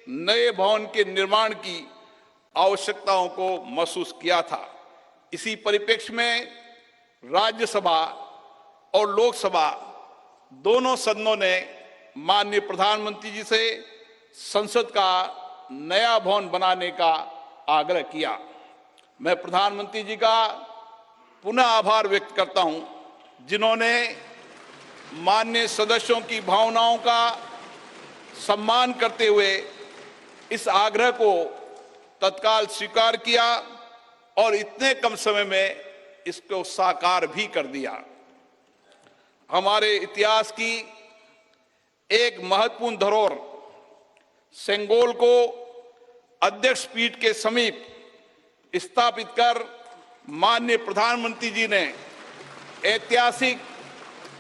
नए भवन के निर्माण की आवश्यकताओं को महसूस किया था। इसी परिप्रेक्ष्य में राज्यसभा और लोकसभा दोनों सदनों ने माननीय प्रधानमंत्री जी से संसद का नया भवन बनाने का आग्रह किया। मैं प्रधानमंत्री जी का पुनः आभार व्यक्त करता हूं, जिन्होंने माननीय सदस्यों की भावनाओं का सम्मान करते हुए इस आग्रह को तत्काल स्वीकार किया और इतने कम समय में इसको साकार भी कर दिया। हमारे इतिहास की एक महत्वपूर्ण धरोहर सेंगोल को अध्यक्ष पीठ के समीप स्थापित कर माननीय प्रधानमंत्री जी ने ऐतिहासिक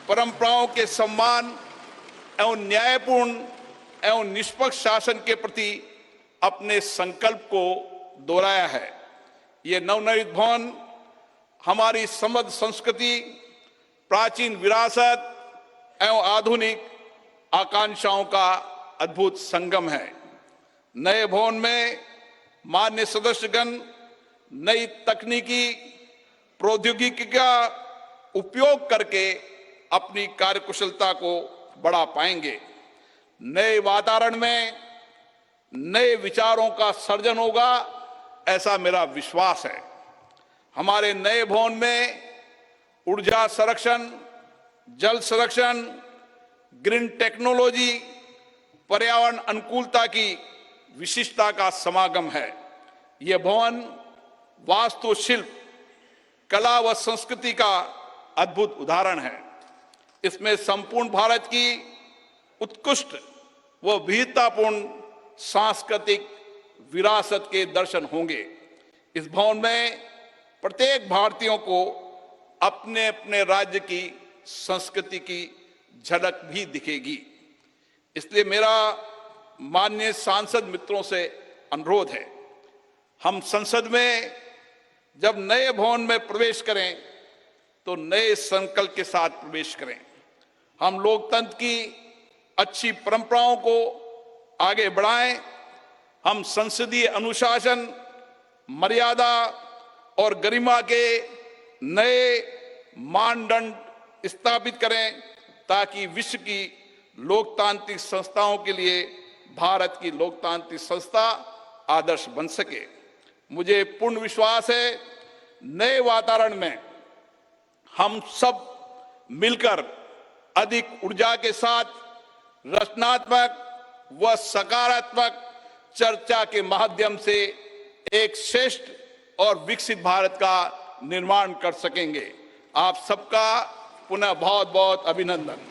परंपराओं के सम्मान एवं न्यायपूर्ण एवं निष्पक्ष शासन के प्रति अपने संकल्प को दोहराया है। ये नवनिर्मित भवन हमारी समृद्ध संस्कृति, प्राचीन विरासत एवं आधुनिक आकांक्षाओं का अद्भुत संगम है। नए भवन में मान्य सदस्यगण नई तकनीकी प्रौद्योगिकी का उपयोग करके अपनी कार्यकुशलता को बढ़ा पाएंगे। नए वातावरण में नए विचारों का सर्जन होगा, ऐसा मेरा विश्वास है। हमारे नए भवन में ऊर्जा संरक्षण, जल संरक्षण, ग्रीन टेक्नोलॉजी, पर्यावरण अनुकूलता की विशिष्टता का समागम है। यह भवन वास्तुशिल्प, कला व संस्कृति का अद्भुत उदाहरण है। इसमें संपूर्ण भारत की उत्कृष्ट व विविधतापूर्ण सांस्कृतिक विरासत के दर्शन होंगे। इस भवन में प्रत्येक भारतीयों को अपने अपने राज्य की संस्कृति की झलक भी दिखेगी। इसलिए मेरा माननीय सांसद मित्रों से अनुरोध है, हम संसद में जब नए भवन में प्रवेश करें तो नए संकल्प के साथ प्रवेश करें। हम लोकतंत्र की अच्छी परंपराओं को आगे बढ़ाएं। हम संसदीय अनुशासन, मर्यादा और गरिमा के नए मानदंड स्थापित करें, ताकि विश्व की लोकतांत्रिक संस्थाओं के लिए भारत की लोकतांत्रिक संस्था आदर्श बन सके। मुझे पूर्ण विश्वास है नए वातावरण में हम सब मिलकर अधिक ऊर्जा के साथ रचनात्मक व सकारात्मक चर्चा के माध्यम से एक श्रेष्ठ और विकसित भारत का निर्माण कर सकेंगे। आप सबका पुनः बहुत बहुत अभिनंदन।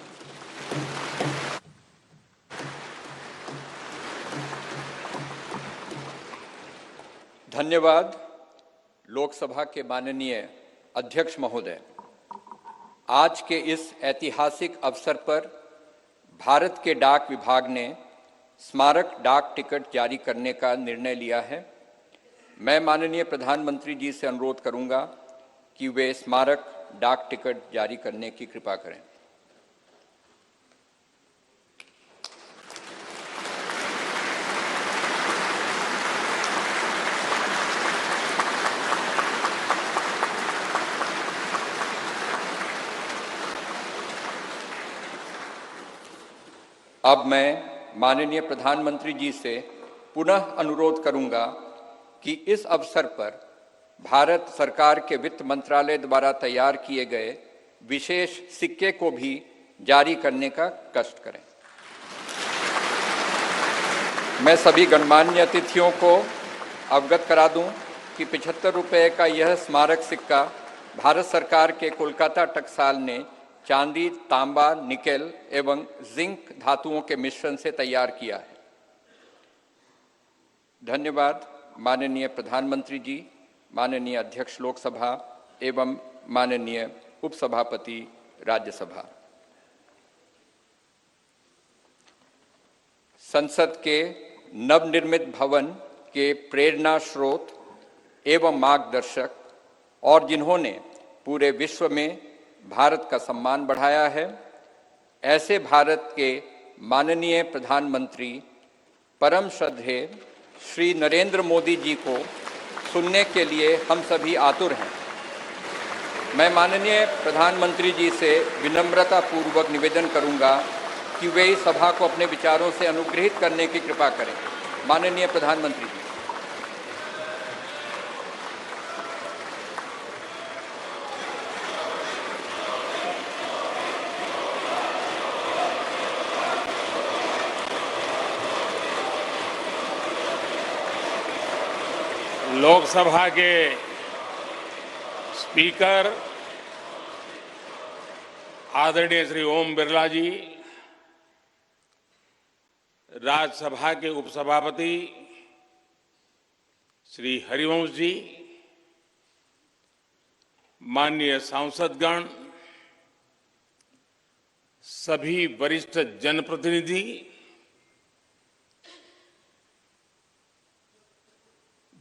धन्यवाद। लोकसभा के माननीय अध्यक्ष महोदय, आज के इस ऐतिहासिक अवसर पर भारत के डाक विभाग ने स्मारक डाक टिकट जारी करने का निर्णय लिया है। मैं माननीय प्रधानमंत्री जी से अनुरोध करूंगा कि वे स्मारक डाक टिकट जारी करने की कृपा करें। अब मैं माननीय प्रधानमंत्री जी से पुनः अनुरोध करूंगा कि इस अवसर पर भारत सरकार के वित्त मंत्रालय द्वारा तैयार किए गए विशेष सिक्के को भी जारी करने का कष्ट करें। मैं सभी गणमान्य अतिथियों को अवगत करा दूं कि 75 रुपये का यह स्मारक सिक्का भारत सरकार के कोलकाता टकसाल ने चांदी, तांबा, निकेल एवं जिंक धातुओं के मिश्रण से तैयार किया है। धन्यवाद माननीय प्रधानमंत्री जी, माननीय अध्यक्ष लोकसभा एवं माननीय उपसभापति राज्यसभा। संसद के नवनिर्मित भवन के प्रेरणा स्रोत एवं मार्गदर्शक और जिन्होंने पूरे विश्व में भारत का सम्मान बढ़ाया है, ऐसे भारत के माननीय प्रधानमंत्री परम श्रद्धेय श्री नरेंद्र मोदी जी को सुनने के लिए हम सभी आतुर हैं। मैं माननीय प्रधानमंत्री जी से विनम्रता पूर्वक निवेदन करूंगा कि वे इस सभा को अपने विचारों से अनुग्रहित करने की कृपा करें। माननीय प्रधानमंत्री जी। लोकसभा के स्पीकर आदरणीय श्री ओम बिरला जी, राज्यसभा के उपसभापति श्री हरिवंश जी, माननीय सांसदगण, सभी वरिष्ठ जनप्रतिनिधि,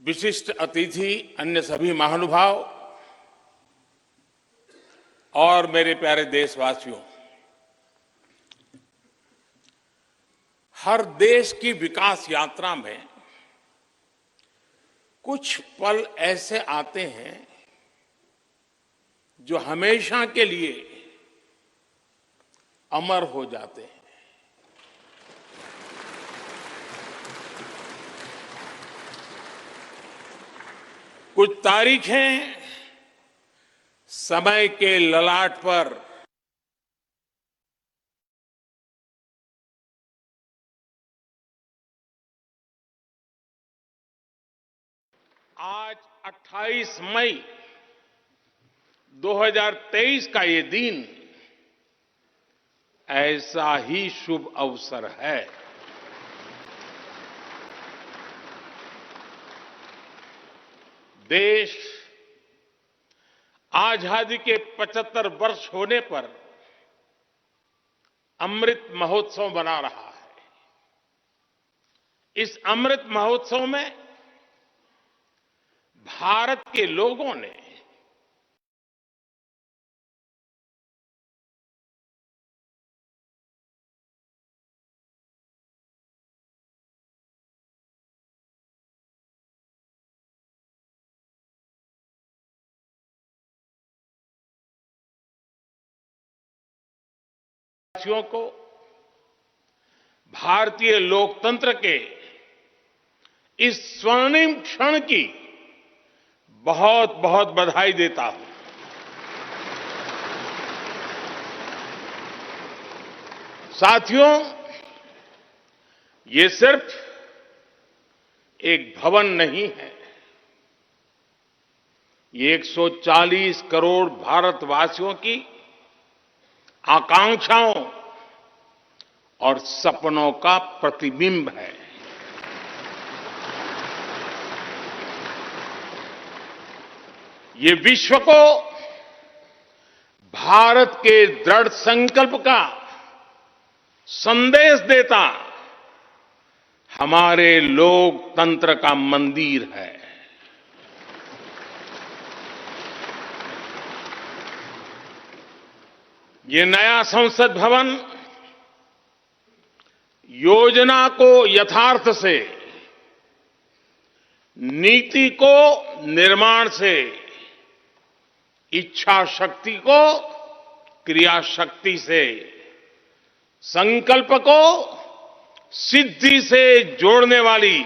विशिष्ट अतिथि, अन्य सभी महानुभाव और मेरे प्यारे देशवासियों, हर देश की विकास यात्रा में कुछ पल ऐसे आते हैं जो हमेशा के लिए अमर हो जाते हैं। कुछ तारीखें समय के ललाट पर आज 28 मई 2023 का ये दिन ऐसा ही शुभ अवसर है। देश आजादी के 75 वर्ष होने पर अमृत महोत्सव मना रहा है। इस अमृत महोत्सव में भारत के लोगों ने को भारतीय लोकतंत्र के इस स्वर्णिम क्षण की बहुत बहुत बधाई देता हूं। साथियों, ये सिर्फ एक भवन नहीं है, ये 140 करोड़ भारतवासियों की आकांक्षाओं और सपनों का प्रतिबिंब है। ये विश्व को भारत के दृढ़ संकल्प का संदेश देता हमारे लोकतंत्र का मंदिर है। ये नया संसद भवन योजना को यथार्थ से, नीति को निर्माण से, इच्छा शक्ति को क्रिया शक्ति से, संकल्प को सिद्धि से जोड़ने वाली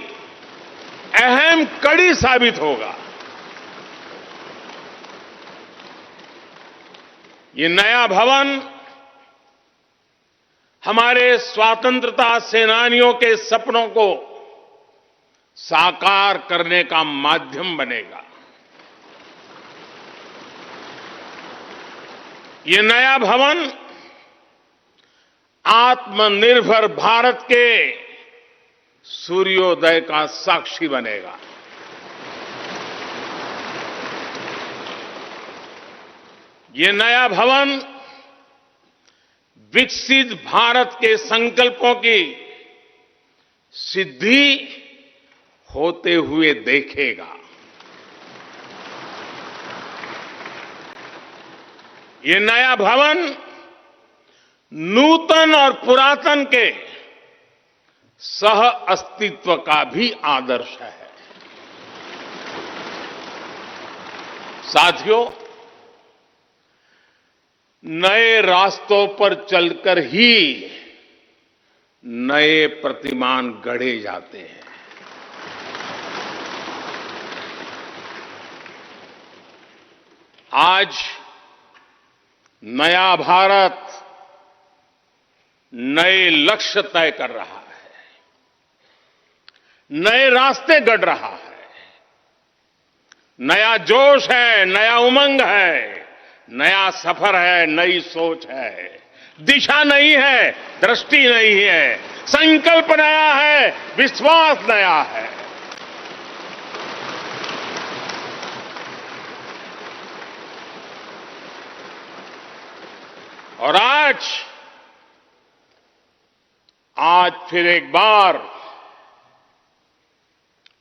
अहम कड़ी साबित होगा। ये नया भवन हमारे स्वतंत्रता सेनानियों के सपनों को साकार करने का माध्यम बनेगा। ये नया भवन आत्मनिर्भर भारत के सूर्योदय का साक्षी बनेगा। ये नया भवन विकसित भारत के संकल्पों की सिद्धि होते हुए देखेगा। ये नया भवन नूतन और पुरातन के सह अस्तित्व का भी आदर्श है। साथियों, नए रास्तों पर चलकर ही नए प्रतिमान गढ़े जाते हैं। आज नया भारत नए लक्ष्य तय कर रहा है, नए रास्ते गढ़ रहा है, नया जोश है, नया उमंग है, नया सफर है, नई सोच है, दिशा नई है, दृष्टि नई है, संकल्प नया है, विश्वास नया है। और आज फिर एक बार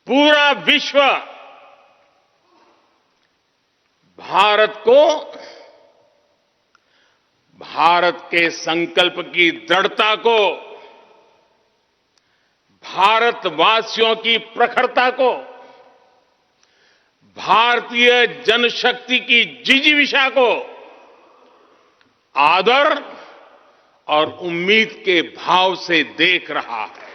पूरा विश्व भारत को, भारत के संकल्प की दृढ़ता को, भारतवासियों की प्रखरता को, भारतीय जनशक्ति की जिजीविषा को आदर और उम्मीद के भाव से देख रहा है।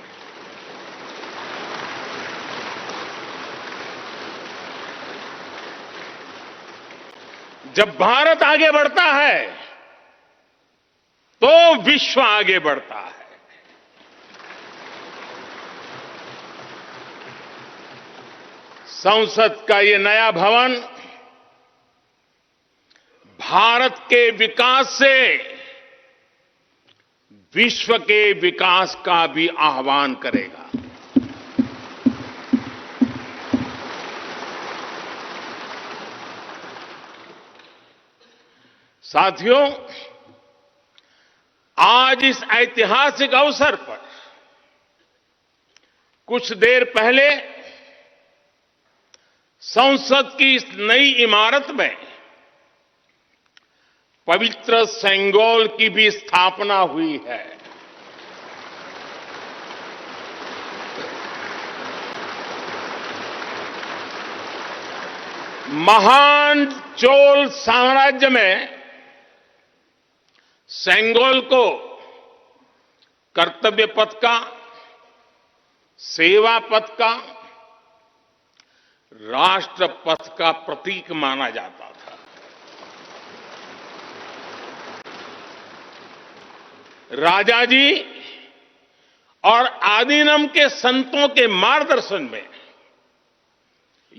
जब भारत आगे बढ़ता है तो विश्व आगे बढ़ता है। संसद का ये नया भवन भारत के विकास से विश्व के विकास का भी आह्वान करेगा। साथियों, आज इस ऐतिहासिक अवसर पर कुछ देर पहले संसद की इस नई इमारत में पवित्र सेंगोल की भी स्थापना हुई है। महान चोल साम्राज्य में सेंगोल को कर्तव्य पथ का, सेवा पथ का, राष्ट्र पथ का प्रतीक माना जाता था। राजा जी और आदीनम के संतों के मार्गदर्शन में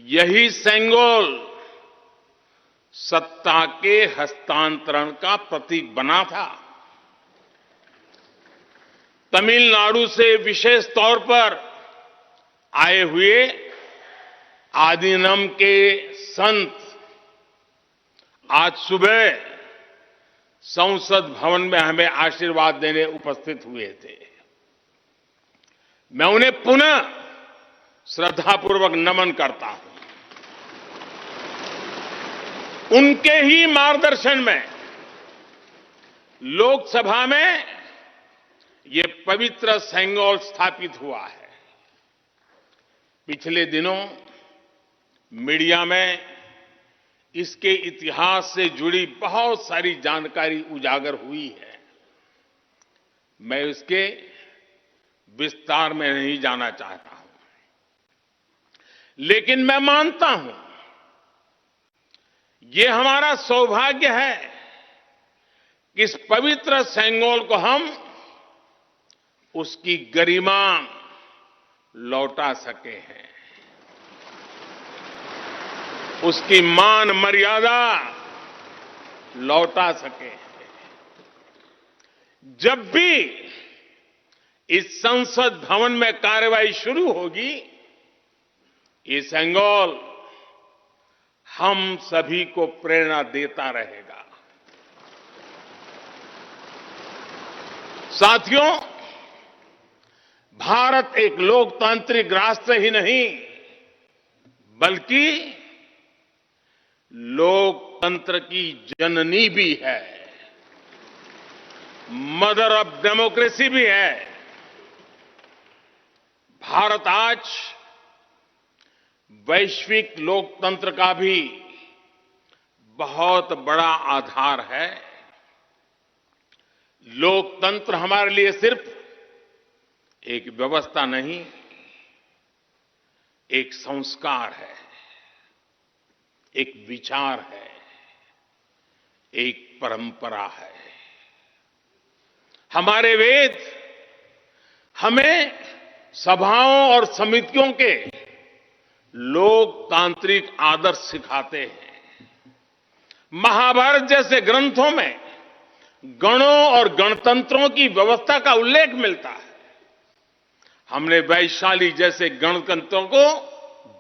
यही सेंगोल सत्ता के हस्तांतरण का प्रतीक बना था। तमिलनाडु से विशेष तौर पर आए हुए आदीनम के संत आज सुबह संसद भवन में हमें आशीर्वाद देने उपस्थित हुए थे। मैं उन्हें पुनः श्रद्धापूर्वक नमन करता हूं। उनके ही मार्गदर्शन में लोकसभा में ये पवित्र सेंगोल स्थापित हुआ है। पिछले दिनों मीडिया में इसके इतिहास से जुड़ी बहुत सारी जानकारी उजागर हुई है। मैं इसके विस्तार में नहीं जाना चाहता हूं, लेकिन मैं मानता हूं ये हमारा सौभाग्य है कि इस पवित्र सेंगोल को हम उसकी गरिमा लौटा सके हैं, उसकी मान मर्यादा लौटा सके हैं। जब भी इस संसद भवन में कार्यवाही शुरू होगी, ये सेंगोल हम सभी को प्रेरणा देता रहेगा। साथियों, भारत एक लोकतांत्रिक राष्ट्र ही नहीं बल्कि लोकतंत्र की जननी भी है, मदर ऑफ डेमोक्रेसी भी है। भारत आज वैश्विक लोकतंत्र का भी बहुत बड़ा आधार है। लोकतंत्र हमारे लिए सिर्फ एक व्यवस्था नहीं, एक संस्कार है, एक विचार है, एक परंपरा है। हमारे वेद हमें सभाओं और समितियों के लोकतांत्रिक आदर्श सिखाते हैं। महाभारत जैसे ग्रंथों में गणों और गणतंत्रों की व्यवस्था का उल्लेख मिलता है। हमने वैशाली जैसे गणतंत्रों को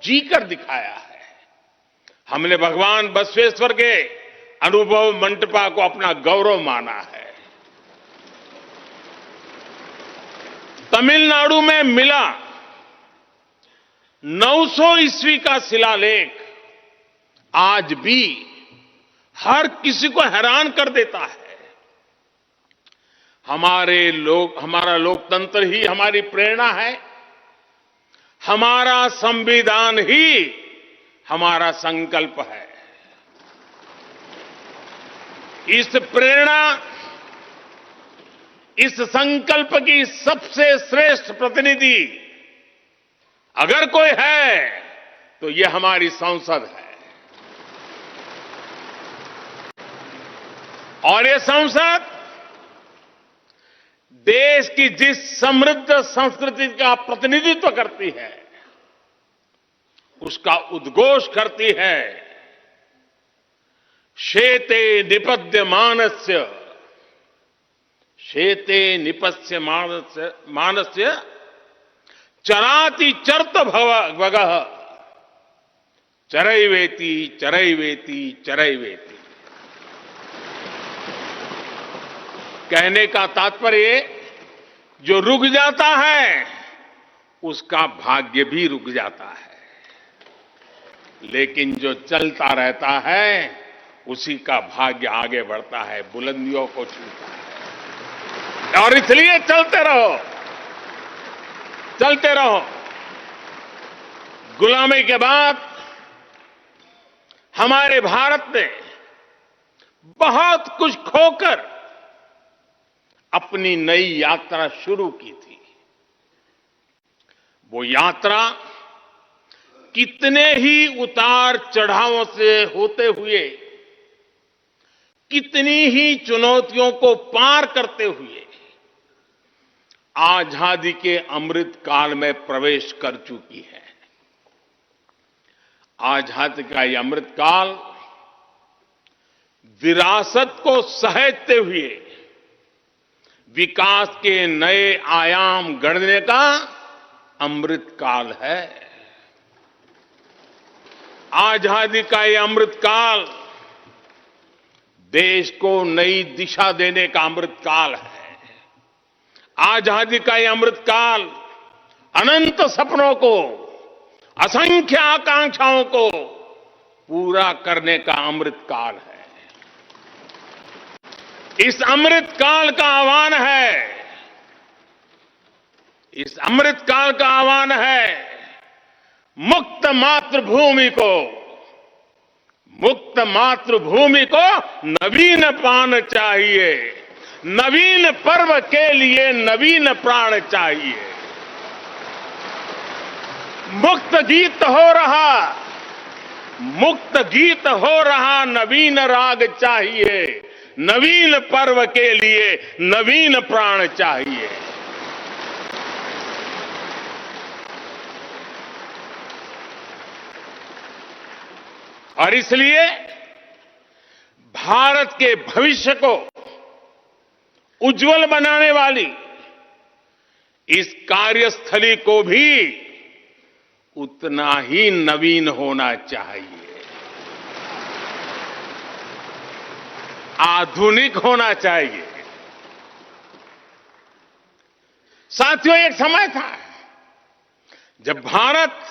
जीकर दिखाया है। हमने भगवान बसवेश्वर के अनुभव मंटपा को अपना गौरव माना है। तमिलनाडु में मिला 900 ईस्वी का शिलालेख आज भी हर किसी को हैरान कर देता है। हमारा लोकतंत्र ही हमारी प्रेरणा है। हमारा संविधान ही हमारा संकल्प है। इस प्रेरणा, इस संकल्प की सबसे श्रेष्ठ प्रतिनिधि अगर कोई है तो ये हमारी संसद है। और ये संसद देश की जिस समृद्ध संस्कृति का प्रतिनिधित्व करती है, उसका उद्घोष करती है। शेते निपद्यमानस्य, शेते निपस्य मानस्य चराति चर्त भगः चरैवेति चरैवेति चरैवेति। कहने का तात्पर्य, जो रुक जाता है उसका भाग्य भी रुक जाता है, लेकिन जो चलता रहता है उसी का भाग्य आगे बढ़ता है, बुलंदियों को छूता है। और इसलिए चलते रहो, चलते रहो। गुलामी के बाद हमारे भारत ने बहुत कुछ खोकर अपनी नई यात्रा शुरू की थी। वो यात्रा कितने ही उतार चढ़ावों से होते हुए, कितनी ही चुनौतियों को पार करते हुए आजादी के अमृत काल में प्रवेश कर चुकी है। आजादी का ये अमृत काल विरासत को सहेजते हुए विकास के नए आयाम गढ़ने का अमृत काल है। आजादी का ये अमृत काल देश को नई दिशा देने का अमृत काल है। आजादी का ये अमृत काल अनंत सपनों को, असंख्य आकांक्षाओं को पूरा करने का अमृत काल है। इस अमृत काल का आह्वान है, इस अमृत काल का आह्वान है मुक्त मातृभूमि को, मुक्त मातृभूमि को नवीन प्राण चाहिए, नवीन पर्व के लिए नवीन प्राण चाहिए। मुक्त गीत हो रहा, मुक्त गीत हो रहा नवीन राग चाहिए, नवीन पर्व के लिए नवीन प्राण चाहिए। और इसलिए भारत के भविष्य को उज्जवल बनाने वाली इस कार्यस्थली को भी उतना ही नवीन होना चाहिए, आधुनिक होना चाहिए। साथियों, एक समय था जब भारत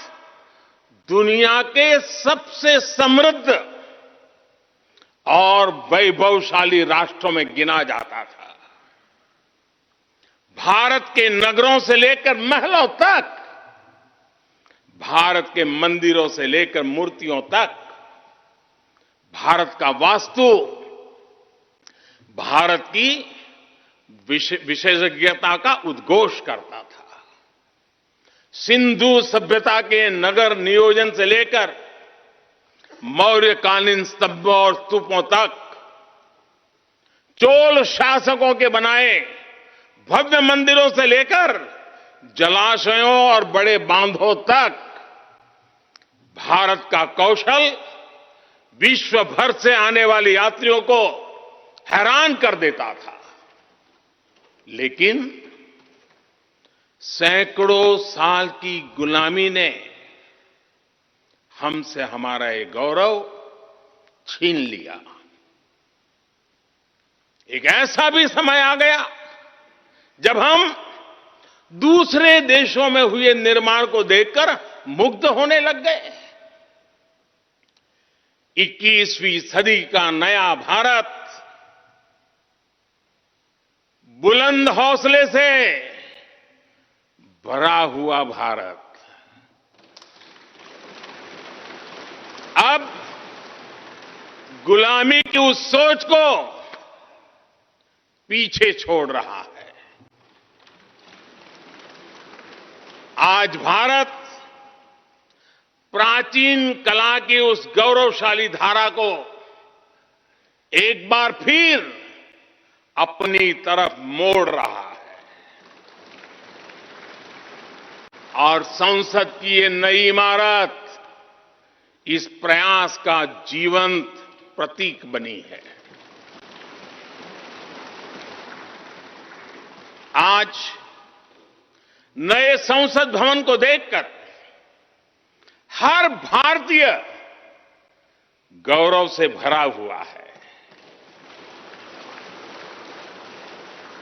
दुनिया के सबसे समृद्ध और वैभवशाली राष्ट्रों में गिना जाता था। भारत के नगरों से लेकर महलों तक, भारत के मंदिरों से लेकर मूर्तियों तक, भारत का वास्तु भारत की विशेषज्ञता का उद्घोष करता था। सिंधु सभ्यता के नगर नियोजन से लेकर मौर्यकालीन स्तंभों और स्तूपों तक, चोल शासकों के बनाए भव्य मंदिरों से लेकर जलाशयों और बड़े बांधों तक भारत का कौशल विश्व भर से आने वाले यात्रियों को हैरान कर देता था। लेकिन सैकड़ों साल की गुलामी ने हमसे हमारा ये गौरव छीन लिया। एक ऐसा भी समय आ गया जब हम दूसरे देशों में हुए निर्माण को देखकर मुग्ध होने लग गए। 21वीं सदी का नया भारत बुलंद हौसले से भरा हुआ भारत अब गुलामी की उस सोच को पीछे छोड़ रहा है। आज भारत प्राचीन कला की उस गौरवशाली धारा को एक बार फिर अपनी तरफ मोड़ रहा है और संसद की ये नई इमारत इस प्रयास का जीवंत प्रतीक बनी है। आज नए संसद भवन को देखकर हर भारतीय गौरव से भरा हुआ है।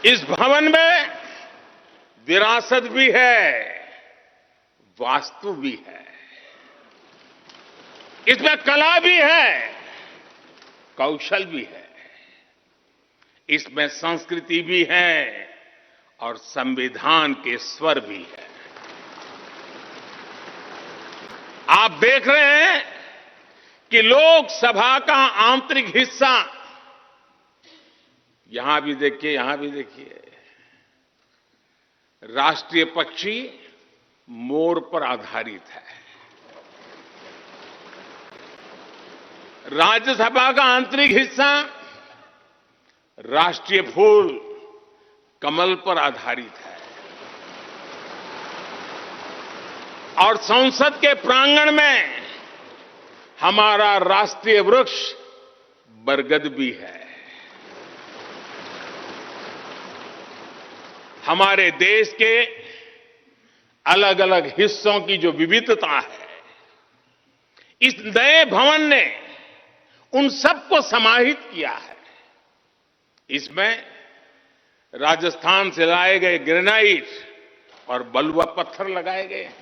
इस भवन में विरासत भी है, वास्तु भी है, इसमें कला भी है, कौशल भी है, इसमें संस्कृति भी है और संविधान के स्वर भी है। आप देख रहे हैं कि लोकसभा का आंतरिक हिस्सा, यहां भी देखिए, यहां भी देखिए, राष्ट्रीय पक्षी मोर पर आधारित है। राज्यसभा का आंतरिक हिस्सा राष्ट्रीय फूल कमल पर आधारित है और संसद के प्रांगण में हमारा राष्ट्रीय वृक्ष बरगद भी है। हमारे देश के अलग अलग हिस्सों की जो विविधता है, इस नए भवन ने उन सबको समाहित किया है। इसमें राजस्थान से लाए गए ग्रेनाइट और बलुआ पत्थर लगाए गए हैं।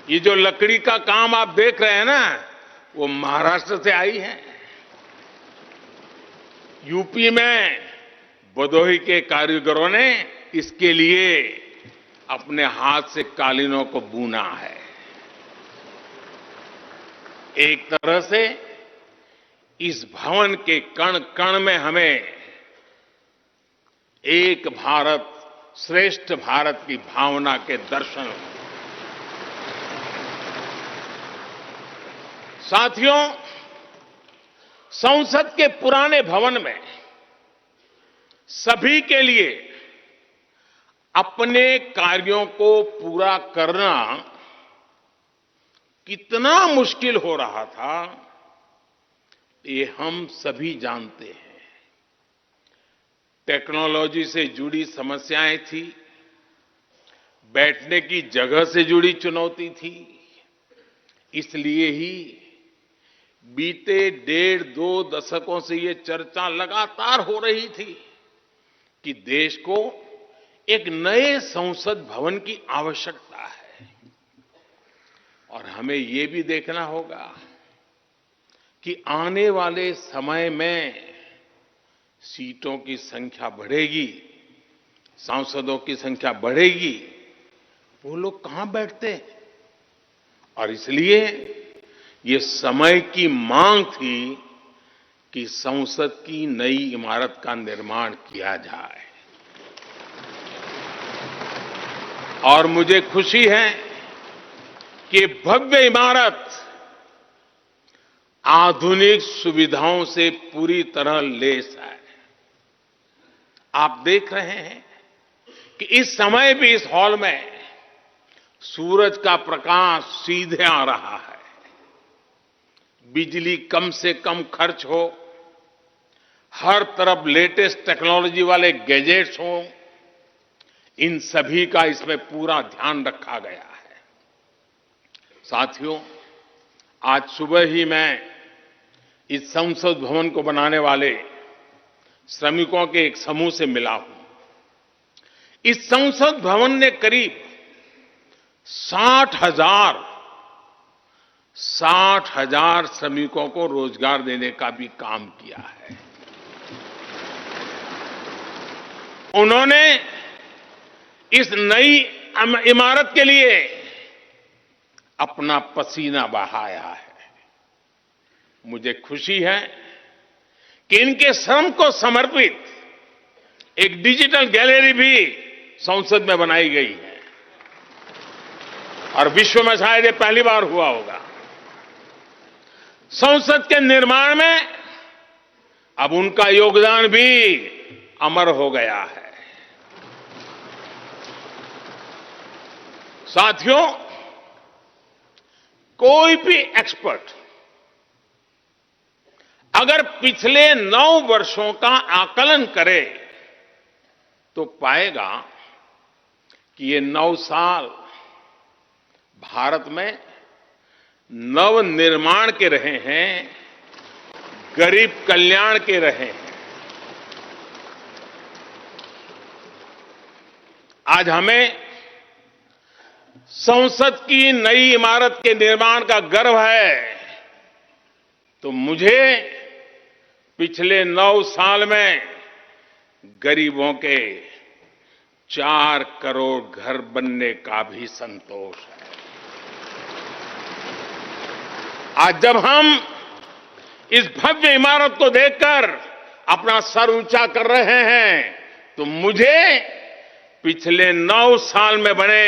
ये जो लकड़ी का काम आप देख रहे हैं ना, वो महाराष्ट्र से आई है। यूपी में भदोही के कारीगरों ने इसके लिए अपने हाथ से कालीनों को बुना है। एक तरह से इस भवन के कण कण में हमें एक भारत श्रेष्ठ भारत की भावना के दर्शन हुए। साथियों, संसद के पुराने भवन में सभी के लिए अपने कार्यों को पूरा करना कितना मुश्किल हो रहा था, ये हम सभी जानते हैं। टेक्नोलॉजी से जुड़ी समस्याएं थी, बैठने की जगह से जुड़ी चुनौती थी। इसलिए ही बीते 1.5-2 दशकों से ये चर्चा लगातार हो रही थी कि देश को एक नए संसद भवन की आवश्यकता है। और हमें ये भी देखना होगा कि आने वाले समय में सीटों की संख्या बढ़ेगी, सांसदों की संख्या बढ़ेगी, वो लोग कहां बैठते हैं? और इसलिए ये समय की मांग थी कि संसद की नई इमारत का निर्माण किया जाए। और मुझे खुशी है कि भव्य इमारत आधुनिक सुविधाओं से पूरी तरह लैस है। आप देख रहे हैं कि इस समय भी इस हॉल में सूरज का प्रकाश सीधे आ रहा है। बिजली कम से कम खर्च हो, हर तरफ लेटेस्ट टेक्नोलॉजी वाले गैजेट्स हों, इन सभी का इसमें पूरा ध्यान रखा गया है। साथियों, आज सुबह ही मैं इस संसद भवन को बनाने वाले श्रमिकों के एक समूह से मिला हूं। इस संसद भवन ने करीब 60,000 श्रमिकों को रोजगार देने का भी काम किया है। उन्होंने इस नई इमारत के लिए अपना पसीना बहाया है। मुझे खुशी है कि इनके श्रम को समर्पित एक डिजिटल गैलरी भी संसद में बनाई गई है और विश्व में शायद ये पहली बार हुआ होगा। संसद के निर्माण में अब उनका योगदान भी अमर हो गया है। साथियों, कोई भी एक्सपर्ट अगर पिछले 9 वर्षों का आकलन करे तो पाएगा कि ये 9 साल भारत में नव निर्माण के रहे हैं, गरीब कल्याण के रहे हैं। आज हमें संसद की नई इमारत के निर्माण का गर्व है, तो मुझे पिछले 9 साल में गरीबों के 4 करोड़ घर बनने का भी संतोष है। आज जब हम इस भव्य इमारत को देखकर अपना सर ऊंचा कर रहे हैं, तो मुझे पिछले 9 साल में बने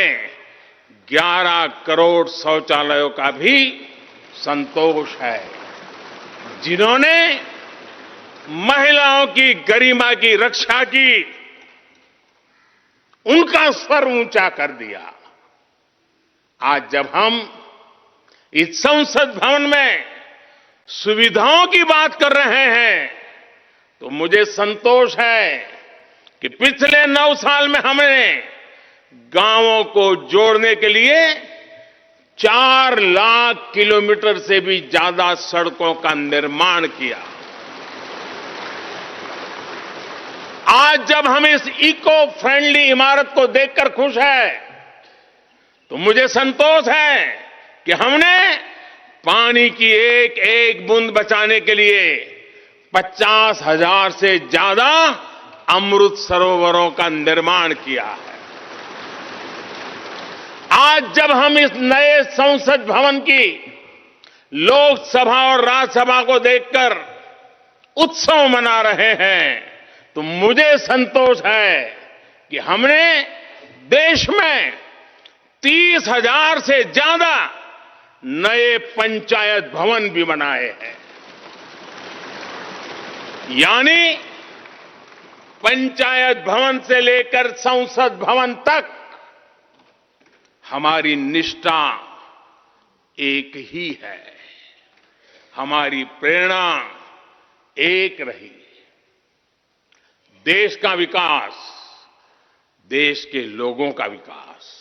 11 करोड़ शौचालयों का भी संतोष है। जिन्होंने महिलाओं की गरिमा की रक्षा की, उनका स्वर ऊंचा कर दिया। आज जब हम इस संसद भवन में सुविधाओं की बात कर रहे हैं तो मुझे संतोष है कि पिछले 9 साल में हमने गांवों को जोड़ने के लिए 4 लाख किलोमीटर से भी ज्यादा सड़कों का निर्माण किया। आज जब हम इस इको फ्रेंडली इमारत को देखकर खुश हैं, तो मुझे संतोष है कि हमने पानी की एक एक बूंद बचाने के लिए 50,000 से ज्यादा अमृत सरोवरों का निर्माण किया है। आज जब हम इस नए संसद भवन की लोकसभा और राज्यसभा को देखकर उत्सव मना रहे हैं, तो मुझे संतोष है कि हमने देश में 30,000 से ज्यादा नए पंचायत भवन भी बनाए हैं। यानी पंचायत भवन से लेकर संसद भवन तक हमारी निष्ठा एक ही है, हमारी प्रेरणा एक रही। देश का विकास, देश के लोगों का विकास।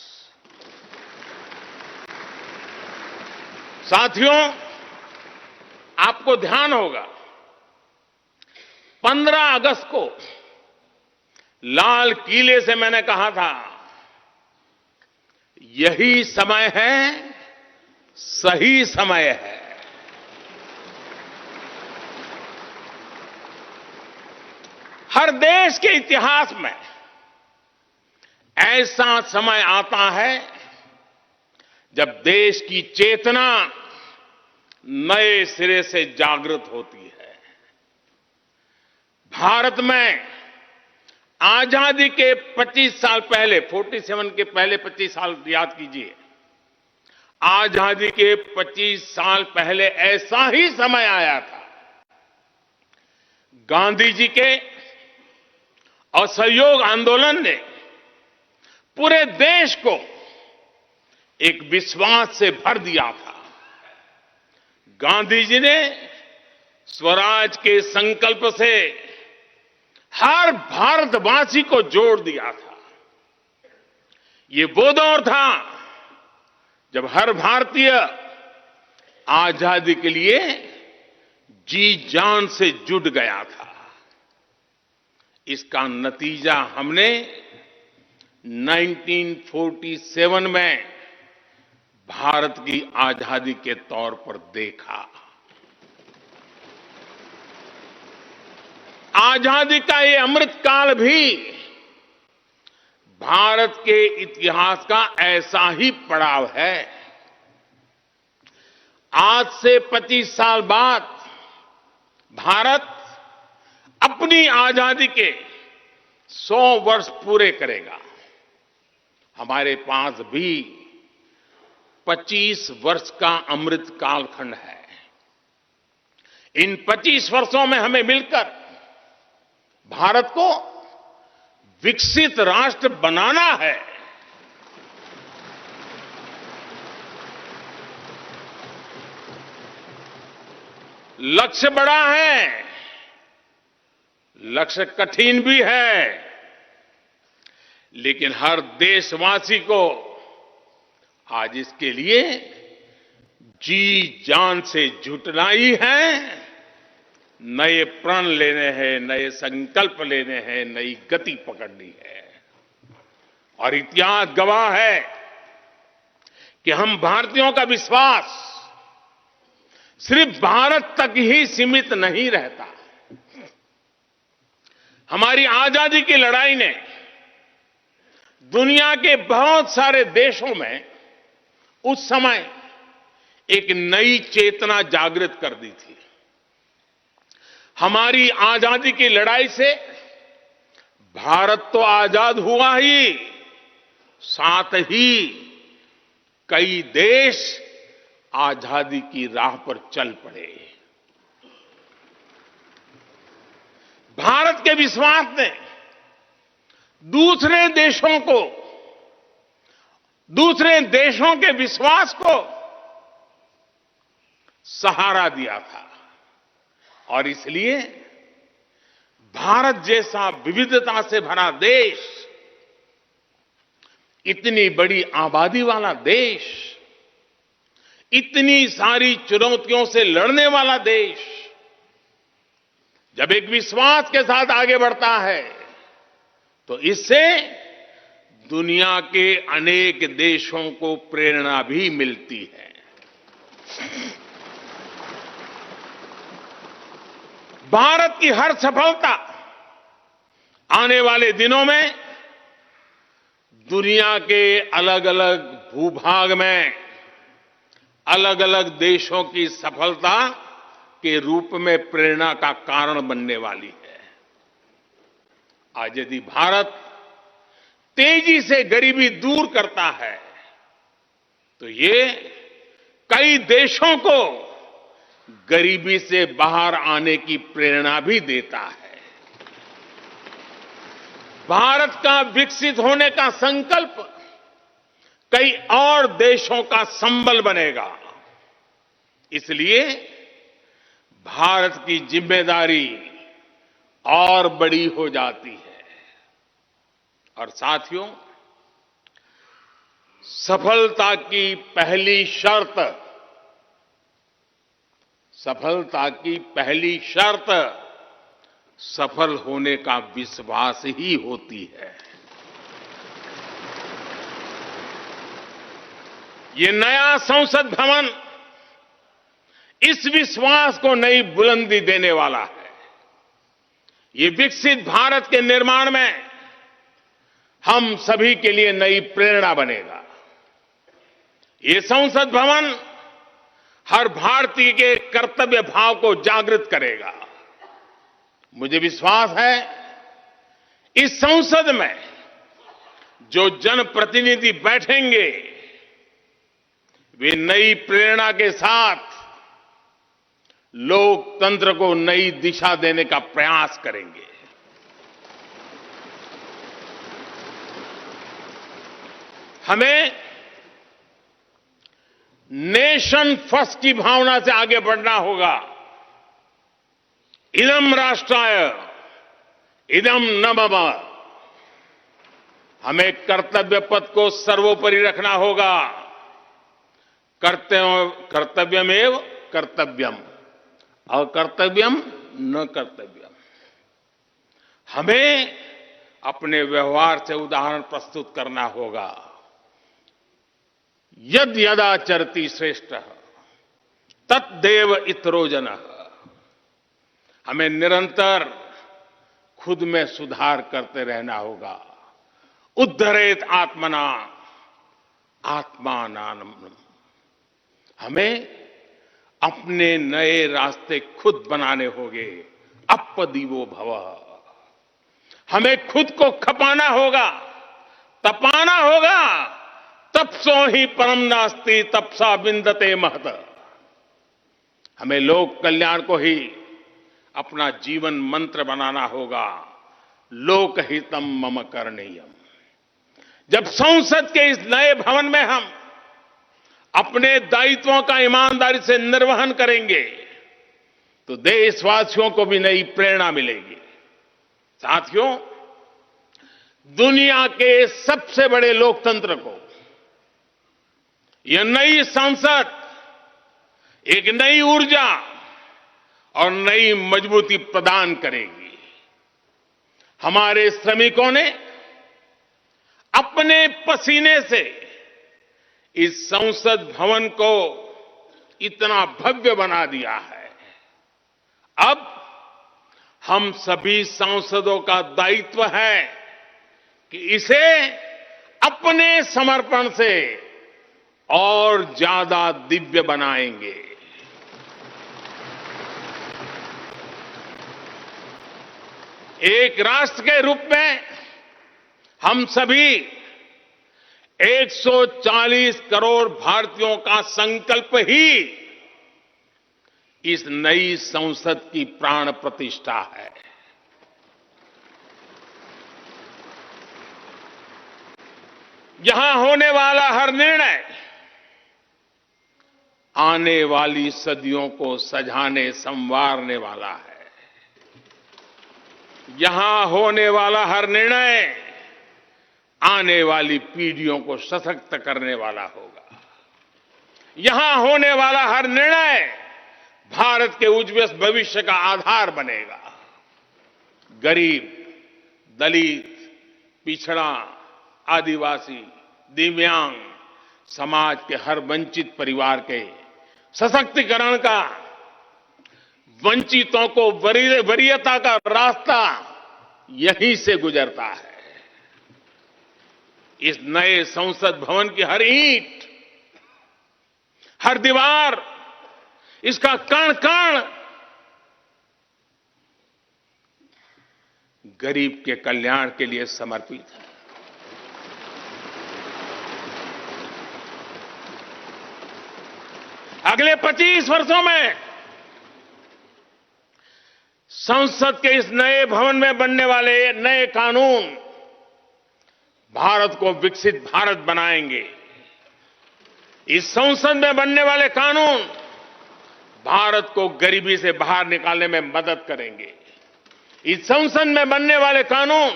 साथियों, आपको ध्यान होगा 15 अगस्त को लाल किले से मैंने कहा था, यही समय है, सही समय है। हर देश के इतिहास में ऐसा समय आता है जब देश की चेतना नए सिरे से जागृत होती है। भारत में आजादी के 25 साल पहले, 47 के पहले 25 साल याद कीजिए, आजादी के 25 साल पहले ऐसा ही समय आया था। गांधी जी के असहयोग आंदोलन ने पूरे देश को एक विश्वास से भर दिया था। गांधी जी ने स्वराज के संकल्प से हर भारतवासी को जोड़ दिया था। ये वो दौर था जब हर भारतीय आजादी के लिए जी जान से जुट गया था। इसका नतीजा हमने 1947 में भारत की आजादी के तौर पर देखा। आजादी का ये अमृत काल भी भारत के इतिहास का ऐसा ही पड़ाव है। आज से 25 साल बाद भारत अपनी आजादी के 100 वर्ष पूरे करेगा। हमारे पास भी 25 वर्ष का अमृत कालखंड है। इन 25 वर्षों में हमें मिलकर भारत को विकसित राष्ट्र बनाना है। लक्ष्य बड़ा है, लक्ष्य कठिन भी है, लेकिन हर देशवासी को आज इसके लिए जी जान से जुटना ही है। नए प्रण लेने हैं, नए संकल्प लेने हैं, नई गति पकड़नी है। और इतिहास गवाह है कि हम भारतीयों का विश्वास सिर्फ भारत तक ही सीमित नहीं रहता। हमारी आजादी की लड़ाई ने दुनिया के बहुत सारे देशों में उस समय एक नई चेतना जागृत कर दी थी। हमारी आजादी की लड़ाई से भारत तो आजाद हुआ ही, साथ ही कई देश आजादी की राह पर चल पड़े। भारत के विश्वास ने दूसरे देशों के विश्वास को सहारा दिया था और इसलिए भारत जैसा विविधता से भरा देश, इतनी बड़ी आबादी वाला देश, इतनी सारी चुनौतियों से लड़ने वाला देश जब एक विश्वास के साथ आगे बढ़ता है तो इससे दुनिया के अनेक देशों को प्रेरणा भी मिलती है। भारत की हर सफलता आने वाले दिनों में दुनिया के अलग अलग भूभाग में अलग अलग देशों की सफलता के रूप में प्रेरणा का कारण बनने वाली है। आज यदि भारत तेजी से गरीबी दूर करता है तो ये कई देशों को गरीबी से बाहर आने की प्रेरणा भी देता है। भारत का विकसित होने का संकल्प कई और देशों का संबल बनेगा। इसलिए भारत की जिम्मेदारी और बड़ी हो जाती है। और साथियों, सफलता की पहली शर्त सफल होने का विश्वास ही होती है। ये नया संसद भवन इस विश्वास को नई बुलंदी देने वाला है। ये विकसित भारत के निर्माण में हम सभी के लिए नई प्रेरणा बनेगा। ये संसद भवन हर भारतीय के कर्तव्य भाव को जागृत करेगा। मुझे विश्वास है इस संसद में जो जनप्रतिनिधि बैठेंगे वे नई प्रेरणा के साथ लोकतंत्र को नई दिशा देने का प्रयास करेंगे। हमें नेशन फर्स्ट की भावना से आगे बढ़ना होगा। इदम राष्ट्राय इदम न मम। हमें कर्तव्य पथ को सर्वोपरि रखना होगा। कर्तव्यमेव कर्तव्यम अकर्तव्यम न कर्तव्यम। हमें अपने व्यवहार से उदाहरण प्रस्तुत करना होगा। यद यदाचरति श्रेष्ठ तत्देव इतरो जनः। हमें निरंतर खुद में सुधार करते रहना होगा। उद्धरेत आत्मना आत्मानानम। हमें अपने नए रास्ते खुद बनाने होंगे। अपदीवो भव। हमें खुद को खपाना होगा, तपाना होगा। तपसो ही परम नास्ति तपसा बिंदते महत। हमें लोक कल्याण को ही अपना जीवन मंत्र बनाना होगा। लोकहितम मम करणीयम। जब संसद के इस नए भवन में हम अपने दायित्वों का ईमानदारी से निर्वहन करेंगे तो देशवासियों को भी नई प्रेरणा मिलेगी। साथियों, दुनिया के सबसे बड़े लोकतंत्र को यह नई संसद एक नई ऊर्जा और नई मजबूती प्रदान करेगी। हमारे श्रमिकों ने अपने पसीने से इस संसद भवन को इतना भव्य बना दिया है। अब हम सभी सांसदों का दायित्व है कि इसे अपने समर्पण से और ज्यादा दिव्य बनाएंगे। एक राष्ट्र के रूप में हम सभी 140 करोड़ भारतीयों का संकल्प ही इस नई संसद की प्राण प्रतिष्ठा है। यहां होने वाला हर निर्णय आने वाली सदियों को सजाने संवारने वाला है। यहां होने वाला हर निर्णय आने वाली पीढ़ियों को सशक्त करने वाला होगा। यहां होने वाला हर निर्णय भारत के उज्जवल भविष्य का आधार बनेगा। गरीब, दलित, पिछड़ा, आदिवासी, दिव्यांग, समाज के हर वंचित परिवार के सशक्तिकरण का, वंचितों को वरीयता का रास्ता यहीं से गुजरता है। इस नए संसद भवन की हर ईंट, हर दीवार, इसका कण कण गरीब के कल्याण के लिए समर्पित है। अगले 25 वर्षों में संसद के इस नए भवन में बनने वाले नए कानून भारत को विकसित भारत बनाएंगे। इस संसद में बनने वाले कानून भारत को गरीबी से बाहर निकालने में मदद करेंगे। इस संसद में बनने वाले कानून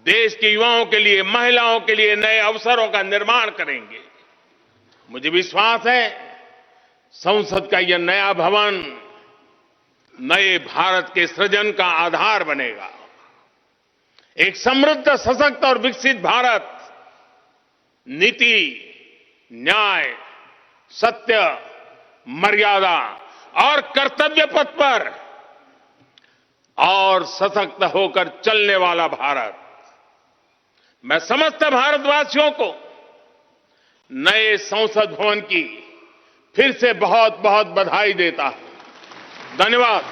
देश के युवाओं के लिए, महिलाओं के लिए नए अवसरों का निर्माण करेंगे। मुझे विश्वास है संसद का यह नया भवन नए भारत के सृजन का आधार बनेगा। एक समृद्ध, सशक्त और विकसित भारत नीति, न्याय, सत्य, मर्यादा और कर्तव्य पथ पर और सशक्त होकर चलने वाला भारत। मैं समस्त भारतवासियों को नए संसद भवन की फिर से बहुत बहुत बधाई देता हूं। धन्यवाद।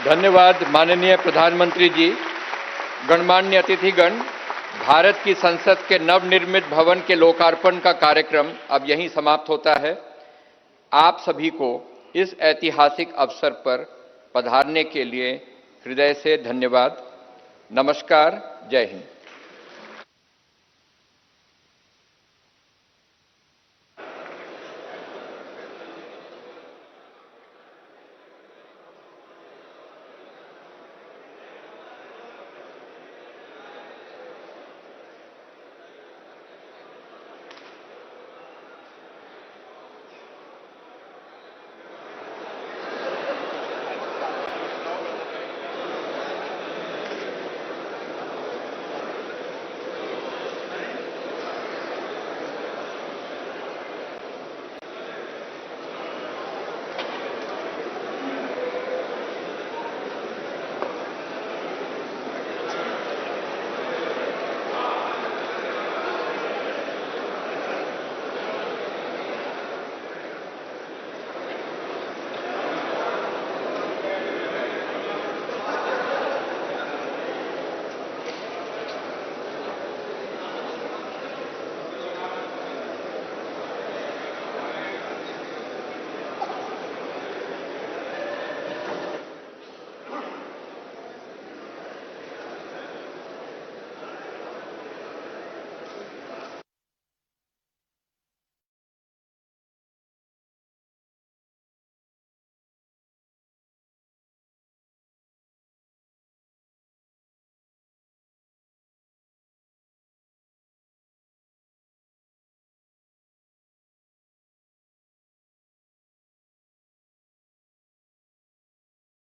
धन्यवाद माननीय प्रधानमंत्री जी। गणमान्य अतिथिगण, भारत की संसद के नवनिर्मित भवन के लोकार्पण का कार्यक्रम अब यहीं समाप्त होता है। आप सभी को इस ऐतिहासिक अवसर पर पधारने के लिए हृदय से धन्यवाद। नमस्कार, जय हिंद।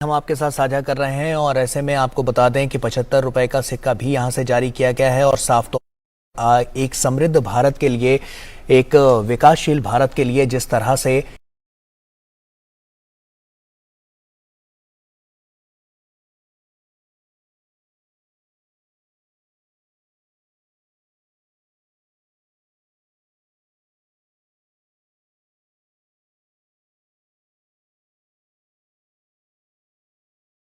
हम आपके साथ साझा कर रहे हैं और ऐसे में आपको बता दें कि 75 रुपए का सिक्का भी यहां से जारी किया गया है और साफ तौर एक समृद्ध भारत के लिए, एक विकासशील भारत के लिए जिस तरह से